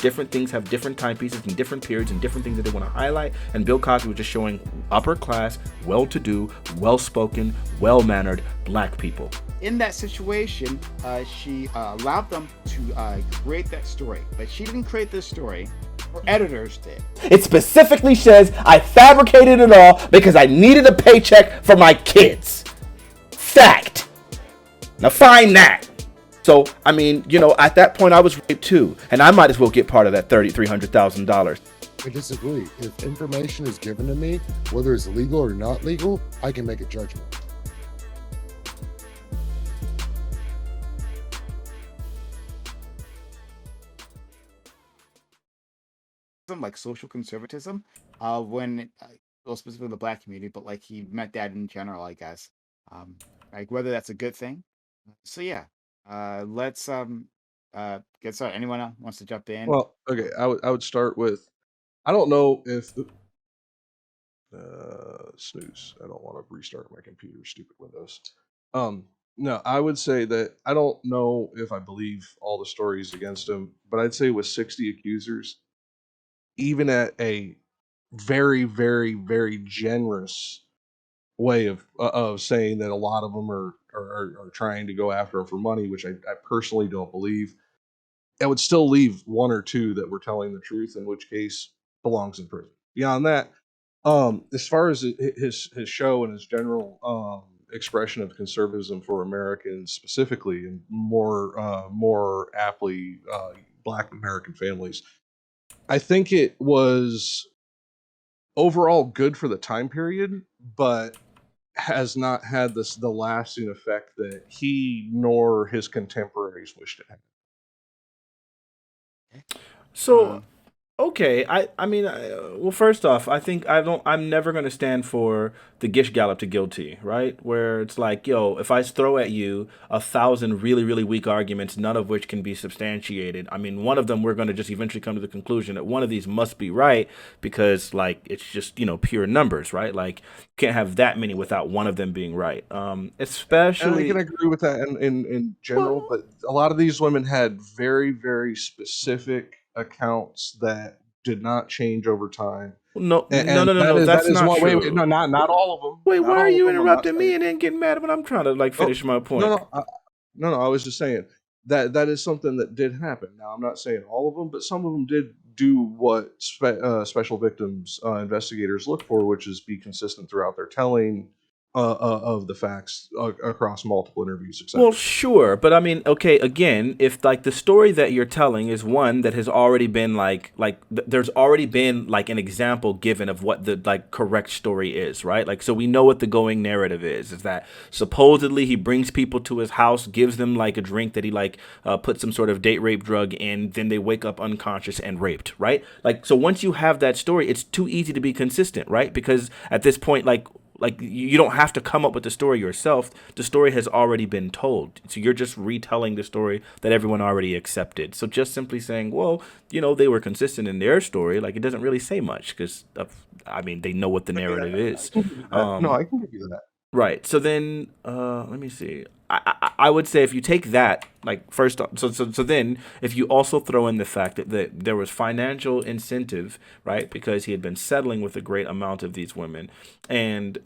different things have different time pieces and different periods and different things that they want to highlight. And Bill Cosby was just showing upper class, well-to-do, well-spoken, well-mannered black people. In that situation, she allowed them to create that story, but she didn't create this story. Her editors did. It specifically says I fabricated it all because I needed a paycheck for my kids. Fact. Now find that. So, I mean, you know, at that point I was raped too, and I might as well get part of that $300,000. I disagree. If information is given to me, whether it's legal or not legal, I can make a judgment. Like social conservatism, when well, specifically the black community, but like he meant that in general, I guess. Like whether that's a good thing. So yeah, let's get started. Anyone else wants to jump in? Well, okay, I would start with, I don't know if snooze. I don't want to restart my computer. Stupid Windows. No, I would say that I don't know if I believe all the stories against him, but I'd say with 60 accusers, even at a very, very, very generous way of saying that a lot of them are trying to go after him for money, which I personally don't believe. It would still leave one or two that were telling the truth, in which case belongs in prison. Beyond that, as far as his show and his general expression of conservatism for Americans specifically, and more aptly Black American families, I think it was overall good for the time period, but has not had the lasting effect that he nor his contemporaries wished it had. So, okay, I mean, well, first off, I think I'm never going to stand for the Gish Gallop to guilty, right? Where it's like, yo, if I throw at you 1,000 really, really weak arguments, none of which can be substantiated, I mean, one of them, we're going to just eventually come to the conclusion that one of these must be right because, like, it's just, you know, pure numbers, right? Like, you can't have that many without one of them being right. Especially. And I can agree with that in general, but a lot of these women had very, very specific accounts that did not change over time. No, And no, that's not true. Wait, no, not all of them. Wait, Not why all are of you them, interrupting me and then getting mad when I'm trying to like finish my point? No, I was just saying that is something that did happen. Now, I'm not saying all of them, but some of them did do what special victims investigators look for, which is be consistent throughout their telling of the facts across multiple interviews, etc. Well, sure, but I mean, okay, again, if like the story that you're telling is one that has already been there's already been like an example given of what the like correct story is, right? Like, so we know what the going narrative is that supposedly he brings people to his house, gives them like a drink that he like put some sort of date rape drug in, then they wake up unconscious and raped, right? Like, so once you have that story, it's too easy to be consistent, right? Because at this point, like you don't have to come up with the story yourself. The story has already been told. So you're just retelling the story that everyone already accepted. So just simply saying, well, you know, they were consistent in their story, like it doesn't really say much because, I mean, they know what the narrative is. No, I can give you that. Right. So then, let me see. I would say if you take that, like first, so then if you also throw in the fact that there was financial incentive, right, because he had been settling with a great amount of these women, and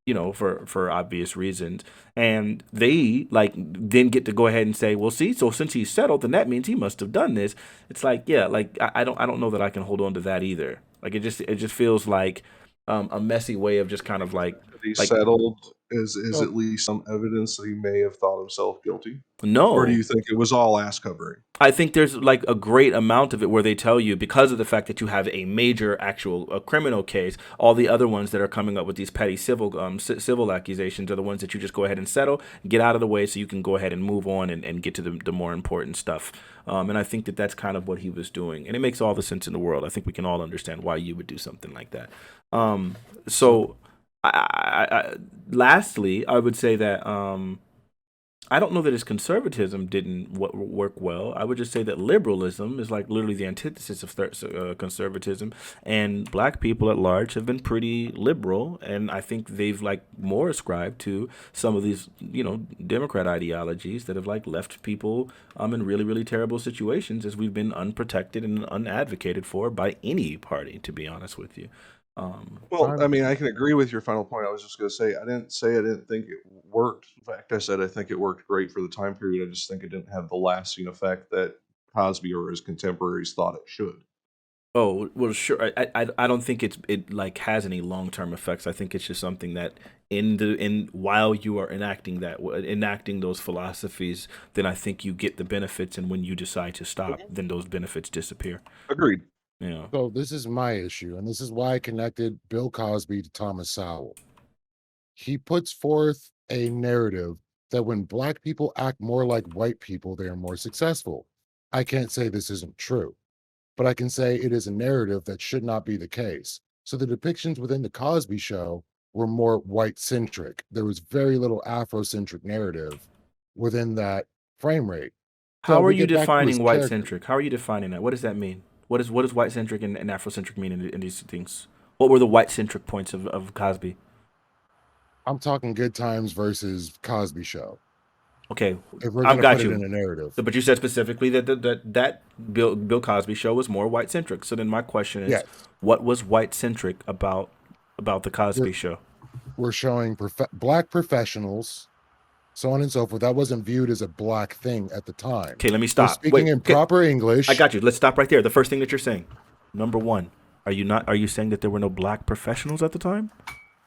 you know, for obvious reasons, and they like then get to go ahead and say, well, see, so since he's settled, then that means he must have done this. It's like, yeah, like I don't know that I can hold on to that either. Like it just feels like a messy way of just kind of like settled is at least some evidence that he may have thought himself guilty. No. Or do you think it was all ass covering? I think there's like a great amount of it where they tell you because of the fact that you have a major actual criminal case, all the other ones that are coming up with these petty civil accusations are the ones that you just go ahead and settle, get out of the way so you can go ahead and move on and get to the more important stuff. And I think that that's kind of what he was doing. And it makes all the sense in the world. I think we can all understand why you would do something like that. So lastly, I would say that I don't know that his conservatism didn't work well. I would just say that liberalism is like literally the antithesis of conservatism, and black people at large have been pretty liberal, and I think they've like more ascribed to some of these, Democrat ideologies that have like left people in really really terrible situations as we've been unprotected and unadvocated for by any party, to be honest with you. Well, I I'm mean, I can agree with your final point. I was just going to say I didn't think it worked. In fact, I said I think it worked great for the time period. I just think it didn't have the lasting effect that Cosby or his contemporaries thought it should. Oh well, sure. I don't think it like has any long term effects. I think it's just something that in while you are enacting those philosophies, then I think you get the benefits, and when you decide to stop, then those benefits disappear. Agreed. Yeah. So this is my issue, and this is why I connected Bill Cosby to Thomas Sowell. He puts forth a narrative that when black people act more like white people, they are more successful. I can't say this isn't true, but I can say it is a narrative that should not be the case. So the depictions within the Cosby Show were more white centric. There was very little Afrocentric narrative within that frame rate. So How are we you get back to his defining white character. centric? How are you defining that? What does that mean? What does white centric and Afrocentric mean in these things? What were the white centric points of Cosby? I'm talking Good Times versus Cosby Show. Okay, If we're I've gonna put got it in you. a narrative, But you said specifically that Bill Cosby show was more white centric. So then my question is, yes, what was white centric about the we're Cosby show? we're showing black professionals, so on and so forth. That wasn't viewed as a black thing at the time. Okay, let me We're stop. speaking Wait, in okay, proper I English. got you. Let's stop right there. The first thing that you're saying, number one, are you saying that there were no black professionals at the time?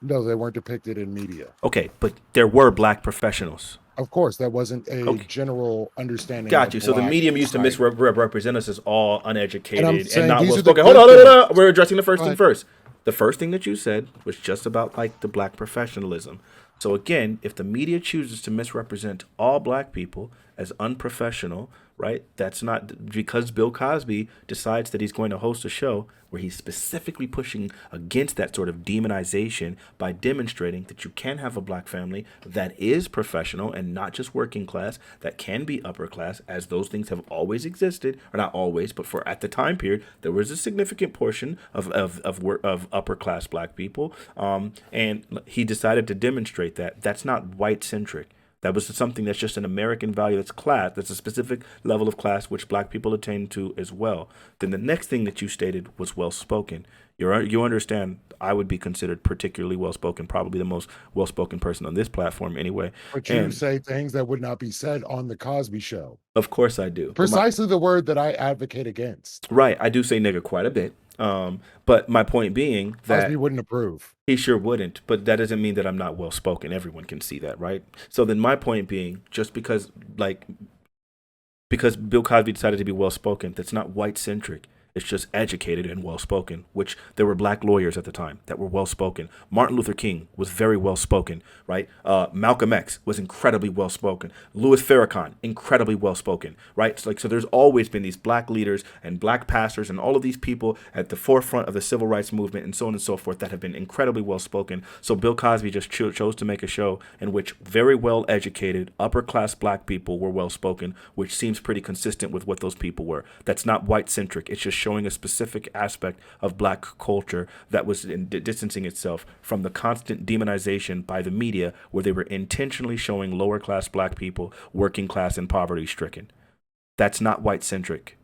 No, they weren't depicted in media. Okay, but there were black professionals. Of course, that wasn't a Okay, general understanding of got a you. So the black medium used to society. misrepresent us as all And I'm uneducated and saying not these well are the spoken. Hold good on, no, no, no. things. We're addressing the first thing But first. The first thing that you said was just about like the black professionalism. So again, if the media chooses to misrepresent all black people as unprofessional, right? That's not because Bill Cosby decides that he's going to host a show where he's specifically pushing against that sort of demonization by demonstrating that you can have a black family that is professional and not just working class, that can be upper class, as those things have always existed, or not always, but for at the time period, there was a significant portion of upper class black people, and he decided to demonstrate that. That's not white centric. That was something that's just an American value, that's class, that's a specific level of class which black people attain to as well. Then the next thing that you stated was well spoken. You understand I would be considered particularly well spoken, probably the most well spoken person on this platform anyway. you And say things that would not be said on the Cosby Show. of course I do. But my Precisely the word that I advocate against. right, I do say nigga quite a bit. But my point being Cosby that wouldn't approve. he sure wouldn't, but that doesn't mean that I'm not well spoken. Everyone can see that, right? So then my point being, just because Bill Cosby decided to be well spoken, that's not white centric. It's just educated and well spoken, which there were black lawyers at the time that were well spoken. Martin Luther King was very well spoken, right? Malcolm X was incredibly well spoken. Louis Farrakhan, incredibly well spoken, right? So there's always been these black leaders and black pastors and all of these people at the forefront of the civil rights movement and so on and so forth that have been incredibly well spoken. So Bill Cosby just chose to make a show in which very well educated, upper class black people were well spoken, which seems pretty consistent with what those people were. That's not white centric. It's just showing a specific aspect of black culture that was distancing itself from the constant demonization by the media, where they were intentionally showing lower class black people, working class, and poverty stricken. That's not white centric.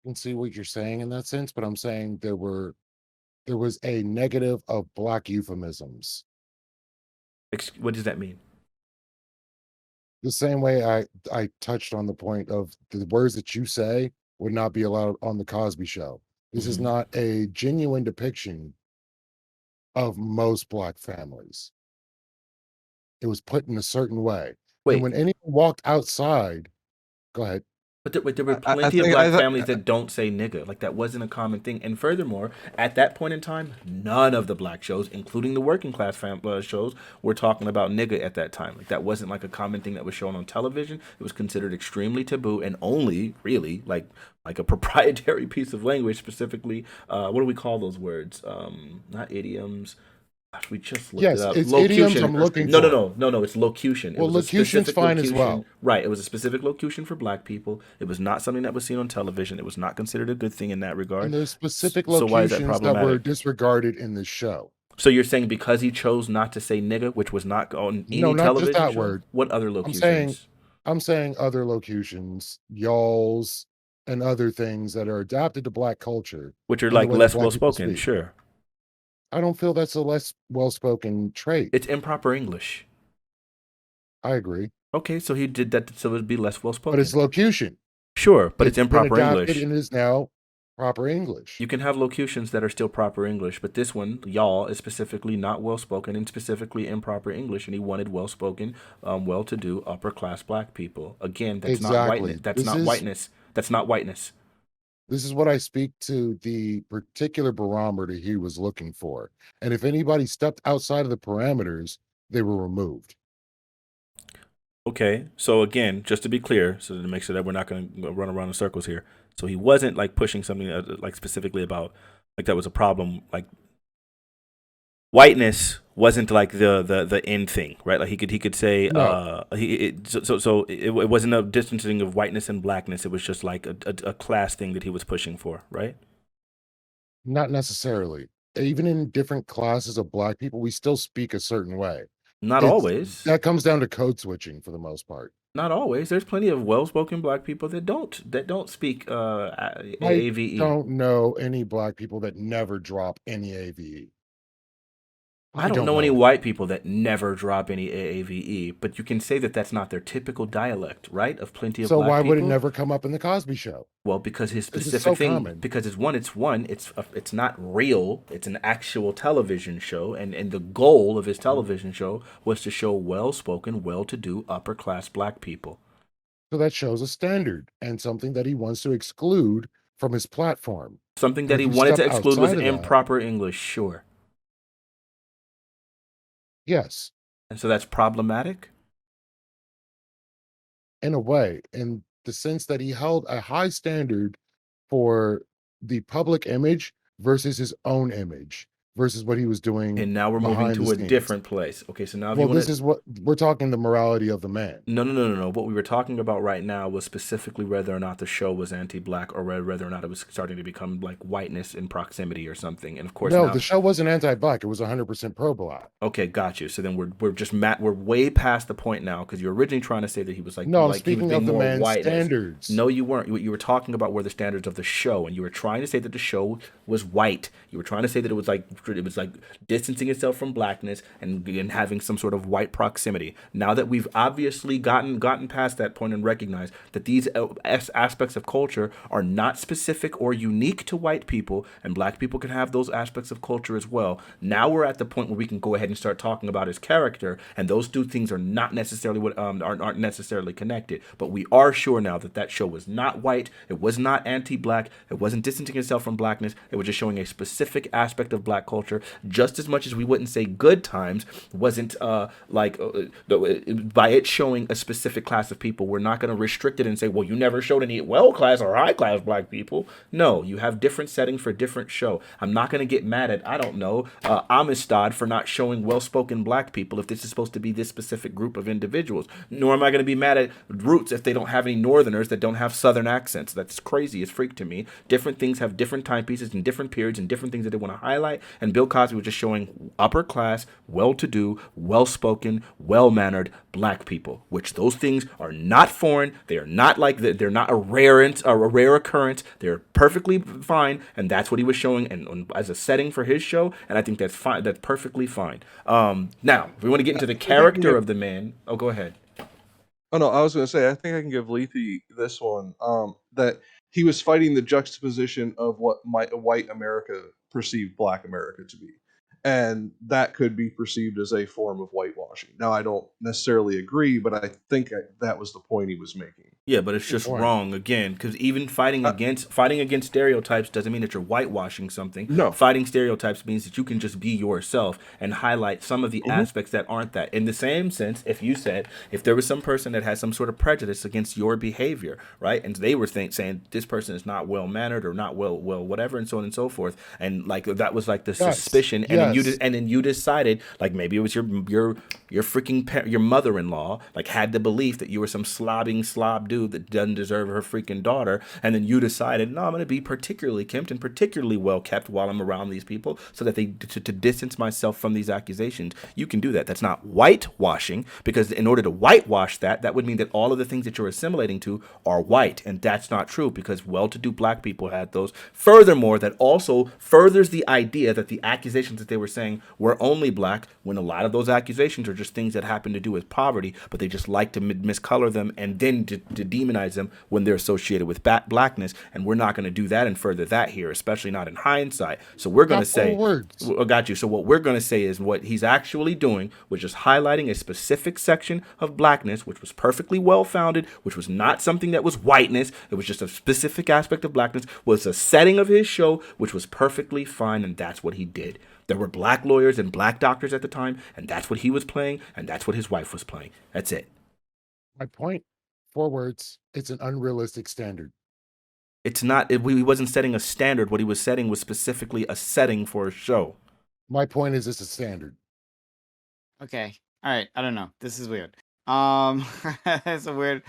I can see what you're saying in that sense, but I'm saying there was a negative of black euphemisms. What does that mean? The same way I touched on the point of the words that you say would not be allowed on the Cosby Show. This is Hmm. not a genuine depiction of most black families. It was put in a certain way. And Wait, when anyone walked outside, go ahead. but there were I plenty of think black families that don't say nigga. Like that wasn't a common thing. And furthermore, at that point in time, none of the black shows, including the working class shows, were talking about nigga at that time. Like that wasn't like a common thing that was shown on television. It was considered extremely taboo and only really like a proprietary piece of language. Specifically, what do we call those words? Not idioms. We just looked it Yes, up. it's idioms Locution. I'm looking No, no, for. no, no, no. It's locution. It Well, was a locution's specific fine as locution. well. Right. It was a specific locution for black people. It was not something that was seen on television. It was not considered a good thing in that And regard. there's specific So why is that locutions that were problematic? disregarded in this show. So you're saying because he chose not to say nigga, which was not on No, any not just television that show? word. What other I'm saying locutions? I'm saying other locutions, y'alls, and other things that are adapted to black culture Which are and the like way that less black well people spoken, speak. sure. I don't feel that's a less well-spoken trait. It's improper English. I agree. Okay, so he did that so it would be less well But it's spoken. locution. Sure, but it's It's been improper adapted English. and is now proper English. You can have locutions that are still proper English, but this one, y'all, is specifically not well spoken and specifically improper English, and he wanted well spoken, well to do, upper class black people. Again, that's not whiteness. Exactly. That's not whiteness. That's not whiteness. This is what I speak to the particular barometer he was looking for. And if anybody stepped outside of the parameters, they were removed. Okay, so again, just to be clear, so to make sure that we're not going to run around in circles here. So he wasn't like pushing something like specifically about like that was a problem. Like whiteness wasn't like the end thing, right? Like he could say No, it wasn't a distancing of whiteness and blackness. It was just like a class thing that he was pushing for, right? not necessarily. Even in different classes of black people, we still speak a certain way. Not It's always. that comes down to code switching for the most part. Not always. There's plenty of well-spoken black people that don't speak I AAVE. don't know any black people that never drop any AVE. I I don't don't know any know it. white people that never drop any AAVE, but you can say that that's not their typical dialect, right? Of plenty of So black why would it people. never come up in the Cosby Show? Well, because his Because it's specific so thing, common. because it's not real. It's an actual television show, and the goal of his television show was to show well-spoken, well-to-do, upper-class black people. So that shows a standard and something that he wants to exclude from his platform. Something And that he if you wanted step to exclude was outside of that, improper English, sure, yes, and so that's problematic. in a way, in the sense that he held a high standard for the public image versus his own image versus what he was doing And now we're moving behind the to a scenes. different place. Okay, so now if you Well, want this to is what we're talking the morality of the man. No, no, no, no, no. What we were talking about right now was specifically whether or not the show was anti-black or whether or not it was starting to become like whiteness in proximity or something. And of course No, the now, show wasn't anti-black. It was 100% pro-black. okay, got you. So then we're just we're way past the point now because you're originally trying to say that he was No, I'm he was speaking being of the more man's whiteness. standards. No, you weren't. You were talking about where the standards of the show, and you were trying to say that the show was white. You were trying to say that it was like distancing itself from blackness and having some sort of white proximity. Now that we've obviously gotten past that point and recognized that these aspects of culture are not specific or unique to white people, and black people can have those aspects of culture as well. Now we're at the point where we can go ahead and start talking about his character, and those two things are not necessarily aren't necessarily connected. But we are sure now that that show was not white. It was not anti-black. It wasn't distancing itself from blackness. It was just showing a specific aspect of black culture, just as much as we wouldn't say Good Times wasn't by it showing a specific class of people. We're not going to restrict it and say, well, you never showed any well class or high class black people. No, you have different settings for different show. I'm not going to get mad at, I don't know, Amistad for not showing well-spoken black people if this is supposed to be this specific group of individuals. Nor am I going to be mad at Roots if they don't have any Northerners that don't have Southern accents. That's crazy as freak to me. Different things have different timepieces and different periods and different things that they want to highlight. And Bill Cosby was just showing upper class, well-to-do, well-spoken, well-mannered black people, which those things are not foreign. They are not like they're not a rare occurrence. They're perfectly fine, and that's what he was showing and as a setting for his show. And I think that's fine. That's perfectly fine. Now, if we want to get into the character of the man, oh, go ahead. Oh no, I was going to say I think I can give Lethe this one. That he was fighting the juxtaposition of what white America perceived Black America to be, and that could be perceived as a form of whitewashing. Now, I don't necessarily agree, but I think that was the point he was making. Yeah, but it's Good just point. wrong again because even fighting Uh, against stereotypes doesn't mean that you're whitewashing something. no. Fighting stereotypes means that you can just be yourself and highlight some of the Mhm. aspects that aren't that. In the same sense, if you said if there was some person that has some sort of prejudice against your behavior, right, and they were saying this person is not well mannered or not well whatever, and so on and so forth, and like that was like the Yes. suspicion, and then Yes. you decided like maybe it was your freaking your mother-in-law like had the belief that you were some slobbing slob dude that doesn't deserve her freaking daughter, and then you decided, no, I'm going to be particularly kempt and particularly well kept while I'm around these people so that to distance myself from these accusations. You can do that. That's not whitewashing, because in order to whitewash that would mean that all of the things that you're assimilating to are white, and that's not true because well-to-do black people had those. Furthermore, that also furthers the idea that the accusations that they were saying were only black, when a lot of those accusations are just things that happen to do with poverty, but they just like to miscolor them and then to demonize them when they're associated with blackness. And we're not going to do that and further that here, especially not in hindsight. So we're going to Got 4 say, words. I got you. So what we're going to say is what he's actually doing, which is highlighting a specific section of blackness, which was perfectly well founded, which was not something that was whiteness. It was just a specific aspect of blackness, was a setting of his show, which was perfectly fine. And that's what he did. There were black lawyers and black doctors at the time, and that's what he was playing, and that's what his wife was playing. That's it. My point, 4 words. It's an unrealistic standard. It's not. He wasn't setting a standard. What he was setting was specifically a setting for a show. My point is it's a standard. Okay. All right. I don't know. This is weird. It's a weird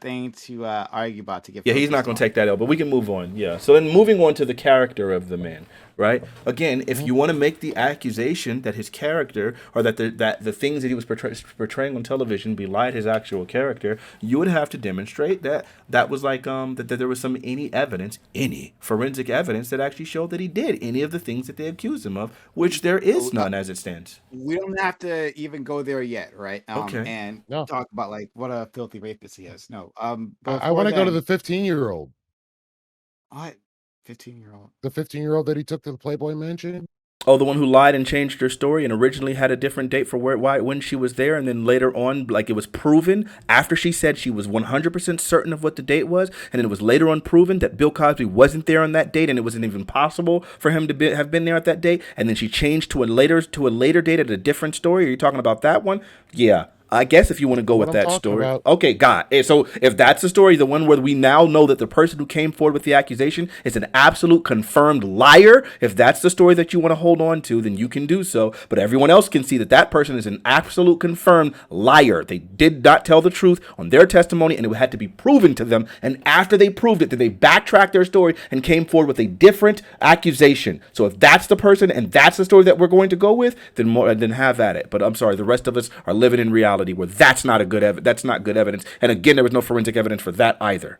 thing to argue about to get Yeah, he's not focused going to on. take that L, but we can move on. Yeah. So then moving on to the character of the man, right? Again, if Mhm. you want to make the accusation that his character or that the things that he was portraying on television belied his actual character, you would have to demonstrate that was like that there was any forensic evidence that actually showed that he did any of the things that they accused him of, which there Oh, is none as it stands. we don't have to even go there yet, right? Okay. And No, talk about like what a filthy rapist he is. No. I Before want to go to then, the 15-year-old. what? 15-year-old. The 15-year-old that he took to the Playboy Mansion. Oh, the one who lied and changed her story and originally had a different date for when she was there, and then later on, like it was proven after she said she was 100% certain of what the date was, and then it was later on proven that Bill Cosby wasn't there on that date, and it wasn't even possible for him to have been there at that date, and then she changed to a later date at a different story. Are you talking about that one? Yeah. I guess if you want to That's go what with I'm that talking story. about. Okay, God. So if that's the story, the one where we now know that the person who came forward with the accusation is an absolute confirmed liar, if that's the story that you want to hold on to, then you can do so. But everyone else can see that that person is an absolute confirmed liar. They did not tell the truth on their testimony, and it had to be proven to them. And after they proved it, then they backtracked their story and came forward with a different accusation. So if that's the person and that's the story that we're going to go with, then have at it. But I'm sorry, the rest of us are living in reality where that's not that's not good evidence. And again, there was no forensic evidence for that either.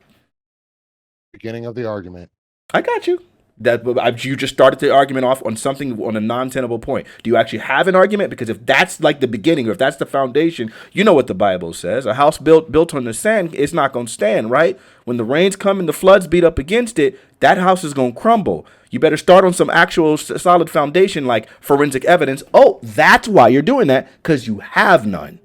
Beginning of the argument. I got you. You just started the argument off on something on a non-tenable point. Do you actually have an argument? Because if that's like the beginning, or if that's the foundation, you know what the Bible says: a house built on the sand is not going to stand. Right? When the rains come and the floods beat up against it, that house is going to crumble. You better start on some actual solid foundation, like forensic evidence. Oh, that's why you're doing that, because you have none.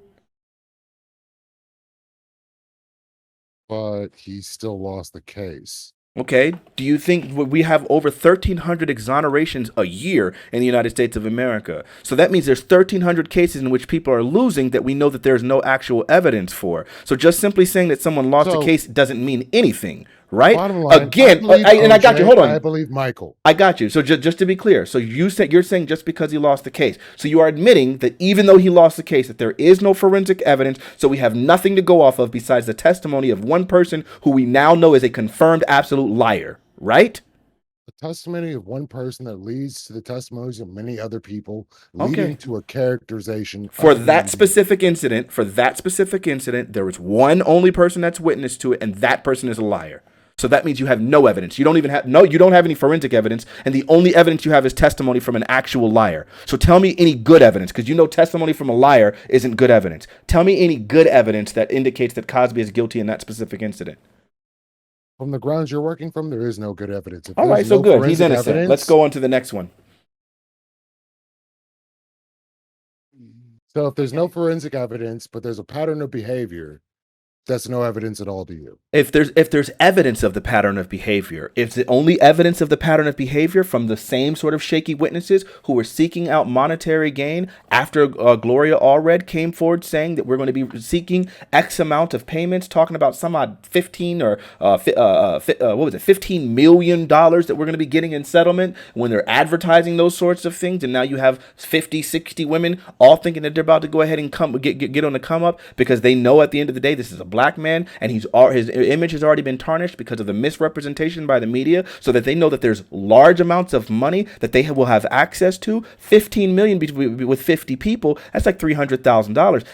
But he still lost the case. Okay. Do you think we have over 1,300 exonerations a year in the United States of America? So that means there's 1,300 cases in which people are losing that we know that there's no actual evidence for. So just simply saying that someone lost a case doesn't mean anything, right? Bottom line, Again, I got you. OJ, Hold on. I believe Michael. I got you. So just to be clear, so you're saying just because he lost the case, so you are admitting that even though he lost the case, that there is no forensic evidence, so we have nothing to go off of besides the testimony of one person who we now know is a confirmed absolute liar, right? The testimony of one person that leads to the testimonies of many other people, Okay. leading to a characterization For of that the- specific incident, there was one only person that's witness to it, and that person is a liar. So that means you have no evidence. You don't have any forensic evidence, and the only evidence you have is testimony from an actual liar. So tell me any good evidence, because you know testimony from a liar isn't good evidence. Tell me any good evidence that indicates that Cosby is guilty in that specific incident. From the grounds you're working from, there is no good evidence. If All there's right, so no good. He's forensic innocent. evidence- Let's go on to the next one. So if there's no forensic evidence, but there's a pattern of behavior, That's no evidence at all to you. If there's evidence of the pattern of behavior, if the only evidence of the pattern of behavior from the same sort of shaky witnesses who were seeking out monetary gain after Gloria Allred came forward saying that we're going to be seeking X amount of payments, talking about some odd 15 or what was it, $15 million that we're going to be getting in settlement when they're advertising those sorts of things, and now you have 50, 60 women all thinking that they're about to go ahead and get on the come up because they know at the end of the day this is a black man and his image has already been tarnished because of the misrepresentation by the media, so that they know that there's large amounts of money that they will have access to. 15 million with 50 people, that's like $300,000.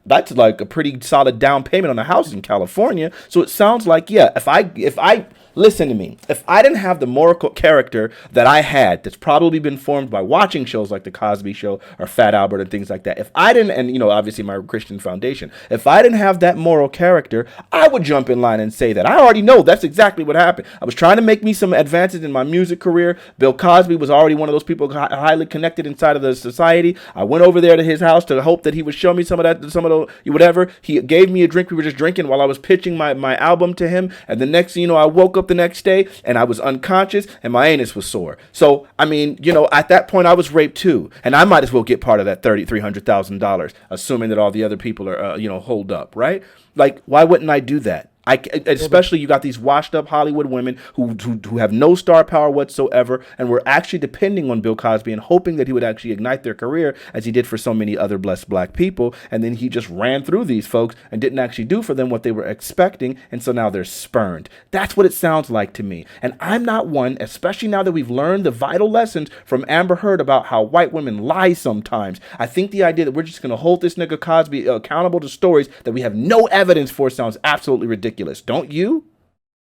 That's like a pretty solid down payment on a house in California. So it sounds like, yeah, if I listen to me, if I didn't have the moral character that I had, that's probably been formed by watching shows like the Cosby Show or Fat Albert and things like that, if I didn't, and obviously my Christian foundation, if I didn't have that moral character, I would jump in line and say that. I already know that's exactly what happened. I was trying to make me some advances in my music career. Bill Cosby was already one of those people highly connected inside of the society. I went over there to his house to hope that he would show me some of the whatever. He gave me a drink. We were just drinking while I was pitching my album to him. And the next thing you know, I woke up the next day and I was unconscious and my anus was sore. So, I mean, at that point I was raped too. And I might as well get part of that $300,000, assuming that all the other people are, holed up, right? Like, why wouldn't I do that? Especially you got these washed up Hollywood women who have no star power whatsoever and were actually depending on Bill Cosby and hoping that he would actually ignite their career as he did for so many other blessed black people. And then he just ran through these folks and didn't actually do for them what they were expecting. And so now they're spurned. That's what it sounds like to me. And I'm not one, especially now that we've learned the vital lessons from Amber Heard about how white women lie sometimes. I think the idea that we're just going to hold this nigga Cosby accountable to stories that we have no evidence for sounds absolutely ridiculous. Don't you?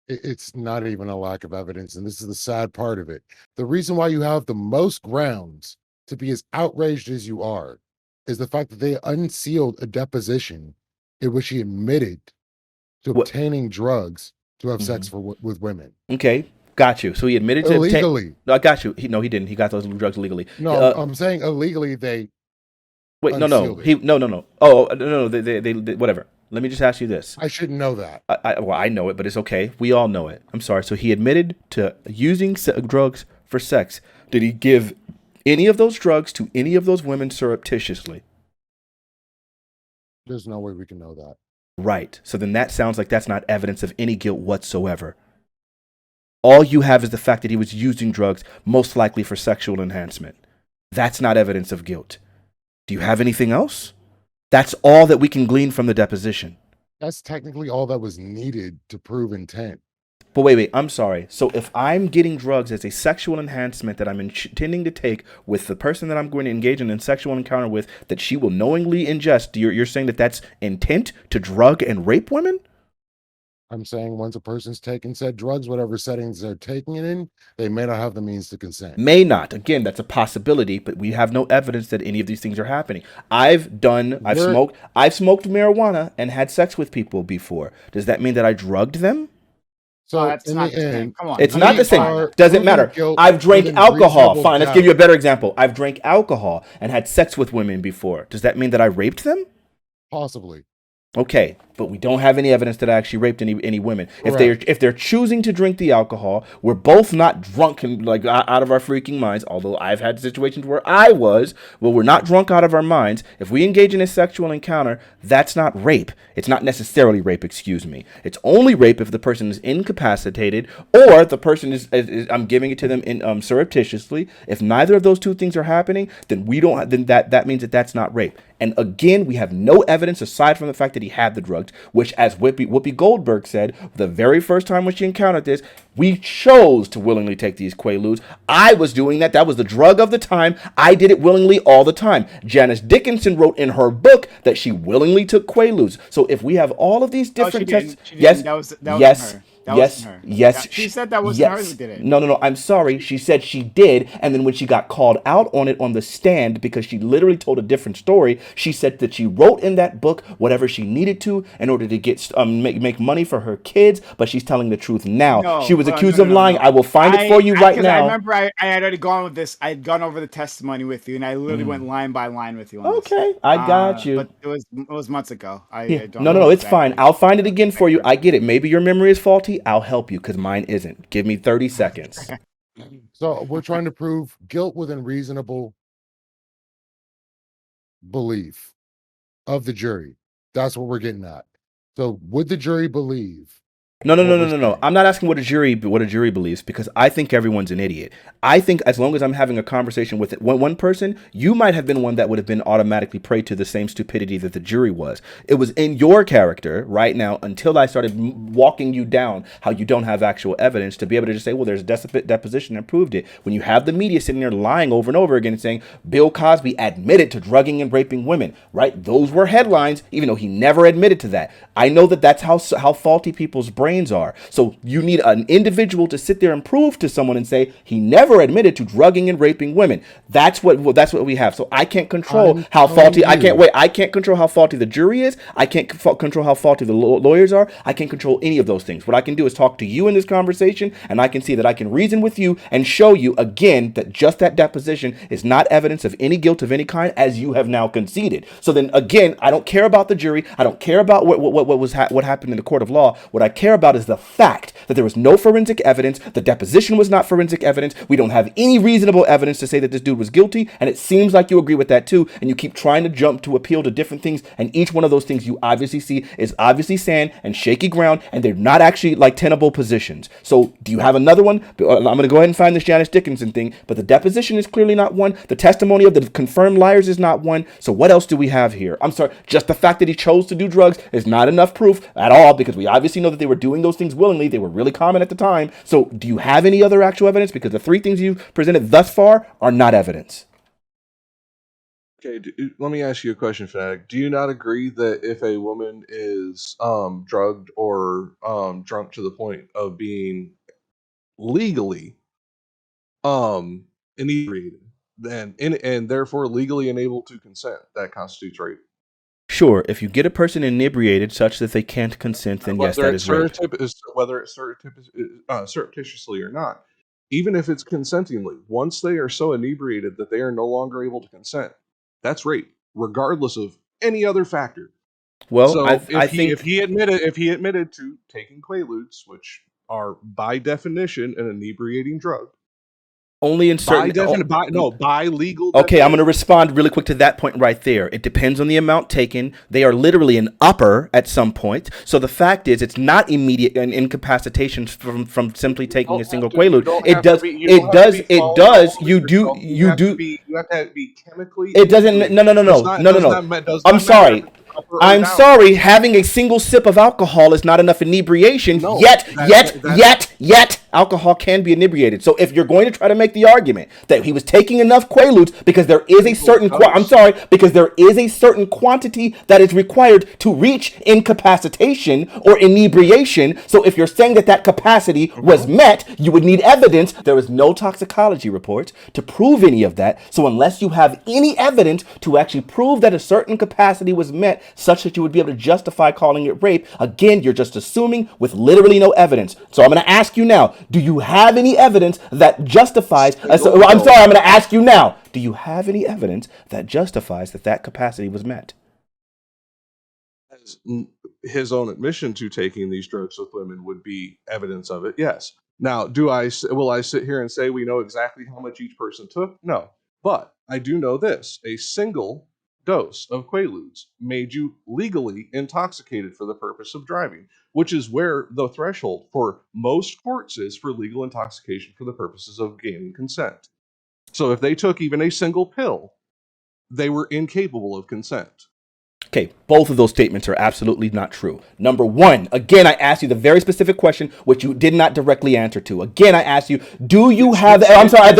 It's not even a lack of evidence, and this is the sad part of it. The reason why you have the most grounds to be as outraged as you are is the fact that they unsealed a deposition in which he admitted to obtaining drugs to have sex with women. Okay, got you. So he admitted to illegally. No, I got you. He didn't. He got those drugs legally. No, I'm saying illegally. They wait. No. No. Oh, no. They whatever. Let me just ask you this. I shouldn't know that. I know it, but it's okay. We all know it. I'm sorry. So he admitted to using drugs for sex. Did he give any of those drugs to any of those women surreptitiously? There's no way we can know that. Right. So then that sounds like that's not evidence of any guilt whatsoever. All you have is the fact that he was using drugs, most likely for sexual enhancement. That's not evidence of guilt. Do you have anything else? That's all that we can glean from the deposition. That's technically all that was needed to prove intent. But wait, I'm sorry. So if I'm getting drugs as a sexual enhancement that I'm intending to take with the person that I'm going to engage in a sexual encounter with, that she will knowingly ingest, you're saying that that's intent to drug and rape women? I'm saying once a person's taking said drugs, whatever settings they're taking it in, they may not have the means to consent. May not. Again, that's a possibility, but we have no evidence that any of these things are happening. I've smoked marijuana and had sex with people before. Does that mean that I drugged them? So that's in not the the same. end, Come on. It's not the same. Doesn't matter. I've drank alcohol. Fine. Let's give you a better example. I've drank alcohol and had sex with women before. Does that mean that I raped them? Possibly. Okay, but we don't have any evidence that I actually raped any women. If they're choosing to drink the alcohol, we're both not drunk and like out of our freaking minds. Although I've had situations where I was, well, we're not drunk out of our minds. If we engage in a sexual encounter, that's not rape. It's not necessarily rape. Excuse me. It's only rape if the person is incapacitated or the person is I'm giving it to them surreptitiously. If neither of those two things are happening, then that means that that's not rape. And again, we have no evidence aside from the fact that he had the drugs, which, as Whoopi Goldberg said, the very first time when she encountered this, we chose to willingly take these Quaaludes. I was doing that. That was the drug of the time. I did it willingly all the time. Janice Dickinson wrote in her book that she willingly took Quaaludes. So if we have all of these different tests, yes, that was her. That wasn't Yes, her. yes, She said that wasn't her who yes. did it. No, no, no. I'm sorry. She said she did, and then when she got called out on it on the stand because she literally told a different story, she said that she wrote in that book whatever she needed to in order to get make money for her kids. But she's telling the truth now. She No, was no, accused no, of no, lying. no. I will find it for you right Because I now. remember I had already gone with this. I had gone over the testimony with you, and I literally went line by line with you on this. Okay, I got you. But it was months ago. Yeah. I don't No, no, know no. It's fine. exactly. I'll find it again for you. I get it. Maybe your memory is faulty. I'll help you because mine isn't. Give me 30 seconds. So we're trying to prove guilt within reasonable belief of the jury. That's what we're getting at. So would the jury believe No, no, what no, no, we're no, no. saying? I'm not asking what a jury believes because I think everyone's an idiot. I think as long as I'm having a conversation with one person, you might have been one that would have been automatically prey to the same stupidity that the jury was. It was in your character right now until I started walking you down how you don't have actual evidence to be able to just say, well, there's a deposition that proved it. When you have the media sitting there lying over and over again and saying Bill Cosby admitted to drugging and raping women, right? Those were headlines, even though he never admitted to that. I know that that's how faulty people's brains are. So you need an individual to sit there and prove to someone and say he never admitted to drugging and raping women. That's what we have. So I can't control I'm how telling faulty. you. I can't control how faulty the jury is. I can't control how faulty the lawyers are. I can't control any of those things. What I can do is talk to you in this conversation, and I can see that I can reason with you and show you again that just that deposition is not evidence of any guilt of any kind, as you have now conceded. So then again, I don't care about the jury. I don't care about what happened in the court of law. What I care about is the fact that there was no forensic evidence. The deposition was not forensic evidence. We don't have any reasonable evidence to say that this dude was guilty, and it seems like you agree with that too, and you keep trying to jump to appeal to different things, and each one of those things you obviously see is obviously sand and shaky ground, and they're not actually like tenable positions. So do you have another one? I'm going to go ahead and find this Janice Dickinson thing, but the deposition is clearly not one. The testimony of the confirmed liars is not one. So what else do we have here? I'm sorry, just the fact that he chose to do drugs is not enough proof at all, because we obviously know that they were doing those things willingly. They were really common at the time. So do you have any other actual evidence? Because the three things you've presented thus far are not evidence. Okay, let me ask you a question, Fanatiq. Do you not agree that if a woman is drugged or drunk to the point of being legally inebriated, then and therefore legally unable to consent, that constitutes rape? Sure, if you get a person inebriated such that they can't consent, then yes, that is rape. Whether it's surreptitiously or not, even if it's consentingly, once they are so inebriated that they are no longer able to consent, that's rape, regardless of any other factor. Well, So I think if he admitted to taking quaaludes, which are by definition an inebriating drug, only in certain. by legal Okay, I'm going to definition. respond really quick to that point right there. It depends on the amount taken. They are literally an upper at some point. So the fact is, it's not immediate incapacitation from simply taking a single quaalude. It does. It does. It does. You do. You do. You have to be chemically It doesn't. inebriated. No. No. No. Does No. not No. No. does No. not does I'm not matter if sorry. it's upper or I'm down. sorry. Having a single sip of alcohol is not enough inebriation. No, Yet, alcohol can be inebriated. So if you're going to try to make the argument that he was taking enough quaaludes because there is a certain because there is a certain quantity that is required to reach incapacitation or inebriation. So if you're saying that that capacity was met, you would need evidence. There is no toxicology reports to prove any of that. So unless you have any evidence to actually prove that a certain capacity was met such that you would be able to justify calling it rape, again, you're just assuming with literally no evidence. So I'm going to ask you now, do you have any evidence that justifies... I'm sorry, I'm going to ask you now, do you have any evidence that justifies that capacity was met? As his own admission to taking these drugs with women would be evidence of it. Yes. Now, will I sit here and say we know exactly how much each person took? No. But I do know this: a single dose of quaaludes made you legally intoxicated for the purpose of driving, which is where the threshold for most courts is for legal intoxication for the purposes of gaining consent. So if they took even a single pill, they were incapable of consent. Okay, both of those statements are absolutely not true. Number one, again, I asked you the very specific question, which you did not directly answer to. Again, I asked you, do you have... I'm sorry,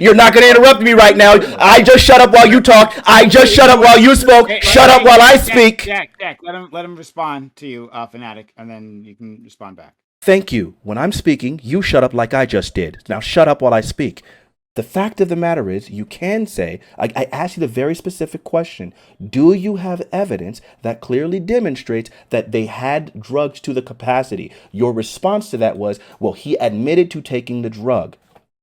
you're not going to interrupt me right now. I just shut up while you talk. I just shut up while you spoke. Shut up while I speak. Jack, let him respond to you, Fanatiq, and then you can respond back. Thank you. When I'm speaking, you shut up like I just did. Now shut up while I speak. The fact of the matter is, you can say, I asked you the very specific question. Do you have evidence that clearly demonstrates that they had drugs to the capacity? Your response to that was, well, he admitted to taking the drug.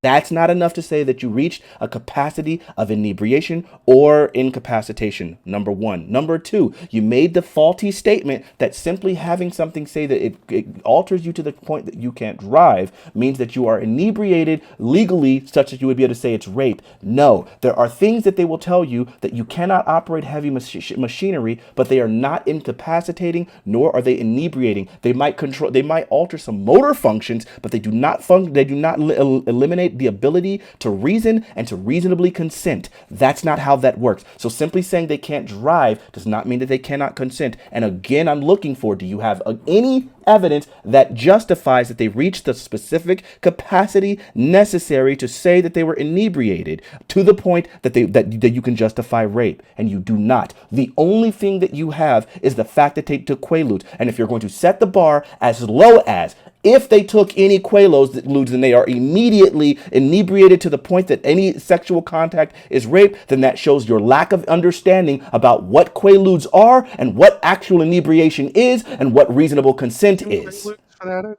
That's not enough to say that you reached a capacity of inebriation or incapacitation, number one. Number two, you made the faulty statement that simply having something say that it alters you to the point that you can't drive means that you are inebriated legally, such that you would be able to say it's rape. No, there are things that they will tell you that you cannot operate heavy machinery, but they are not incapacitating, nor are they inebriating. They might control, they might alter some motor functions, but they do not eliminate the ability to reason and to reasonably consent. That's not how that works. So simply saying they can't drive does not mean that they cannot consent. And again, I'm looking for, do you have any evidence that justifies that they reached the specific capacity necessary to say that they were inebriated to the point that that you can justify rape? And you do not. The only thing that you have is the fact that they took Quaaludes. And if you're going to set the bar as low as, if they took any Quaaludes and they are immediately inebriated to the point that any sexual contact is rape, then that shows your lack of understanding about what Quaaludes are and what actual inebriation is and what reasonable consent is. Fanatic?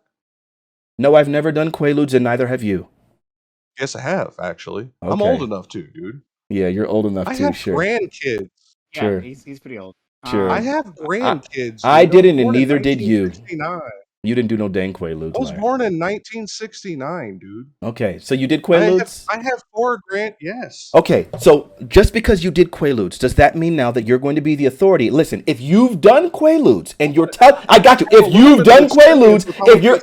No, I've never done Quaaludes and neither have you. Yes, I have, actually. I'm Okay. old enough to, dude. Yeah, you're old enough I too, have sure. grandkids. Yeah, Sure. he's pretty old. Sure. I have grandkids. I dude. didn't, and born in neither did you. 1969. You didn't do no dang Quaaludes, I was liar. born in 1969, dude. Okay, so you did Quaaludes? I have 4 yes. Okay, so just because you did Quaaludes, does that mean now that you're going to be the authority? Listen, if you've done Quaaludes and you're I got you. If you've done Quaaludes,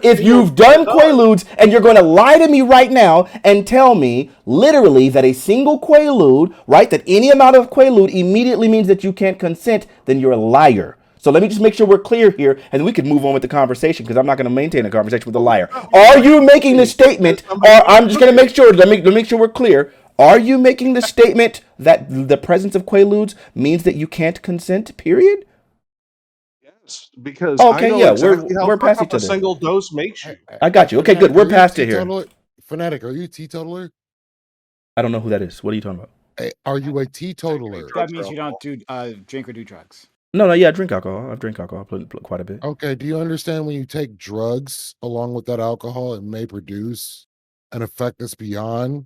if you've done Quaaludes and you're going to lie to me right now and tell me literally that a single Quaalude, right, that any amount of Quaalude immediately means that you can't consent, then you're a liar. So let me just make sure we're clear here, and we can move on with the conversation because I'm not going to maintain a conversation with a liar. Are you making this statement? Or I'm just going to make sure. Let me make sure we're clear. Are you making the statement that the presence of Quaaludes means that you can't consent? Period. Yes, because Okay, I know yeah, exactly how we're past fucked each up a other. single dose makes you. I got you. Okay, good. We're past it here. Fanatic, are you a teetotaler? I don't know who that is. What are you talking about? Are you a teetotaler? That means you don't do drink or do drugs. No, yeah, I drink alcohol. I drink alcohol quite a bit. Okay, do you understand when you take drugs along with that alcohol, it may produce an effect that's beyond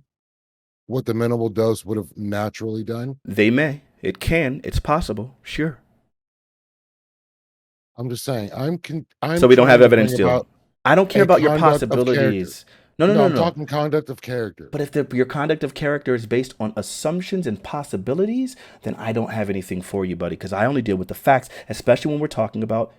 what the minimal dose would have naturally done? They may. It can. It's possible. Sure. I'm just saying. So we don't have evidence still. About I don't care about your conduct of possibilities. No. I'm talking conduct of character. But if your conduct of character is based on assumptions and possibilities, then I don't have anything for you, buddy, because I only deal with the facts, especially when we're talking about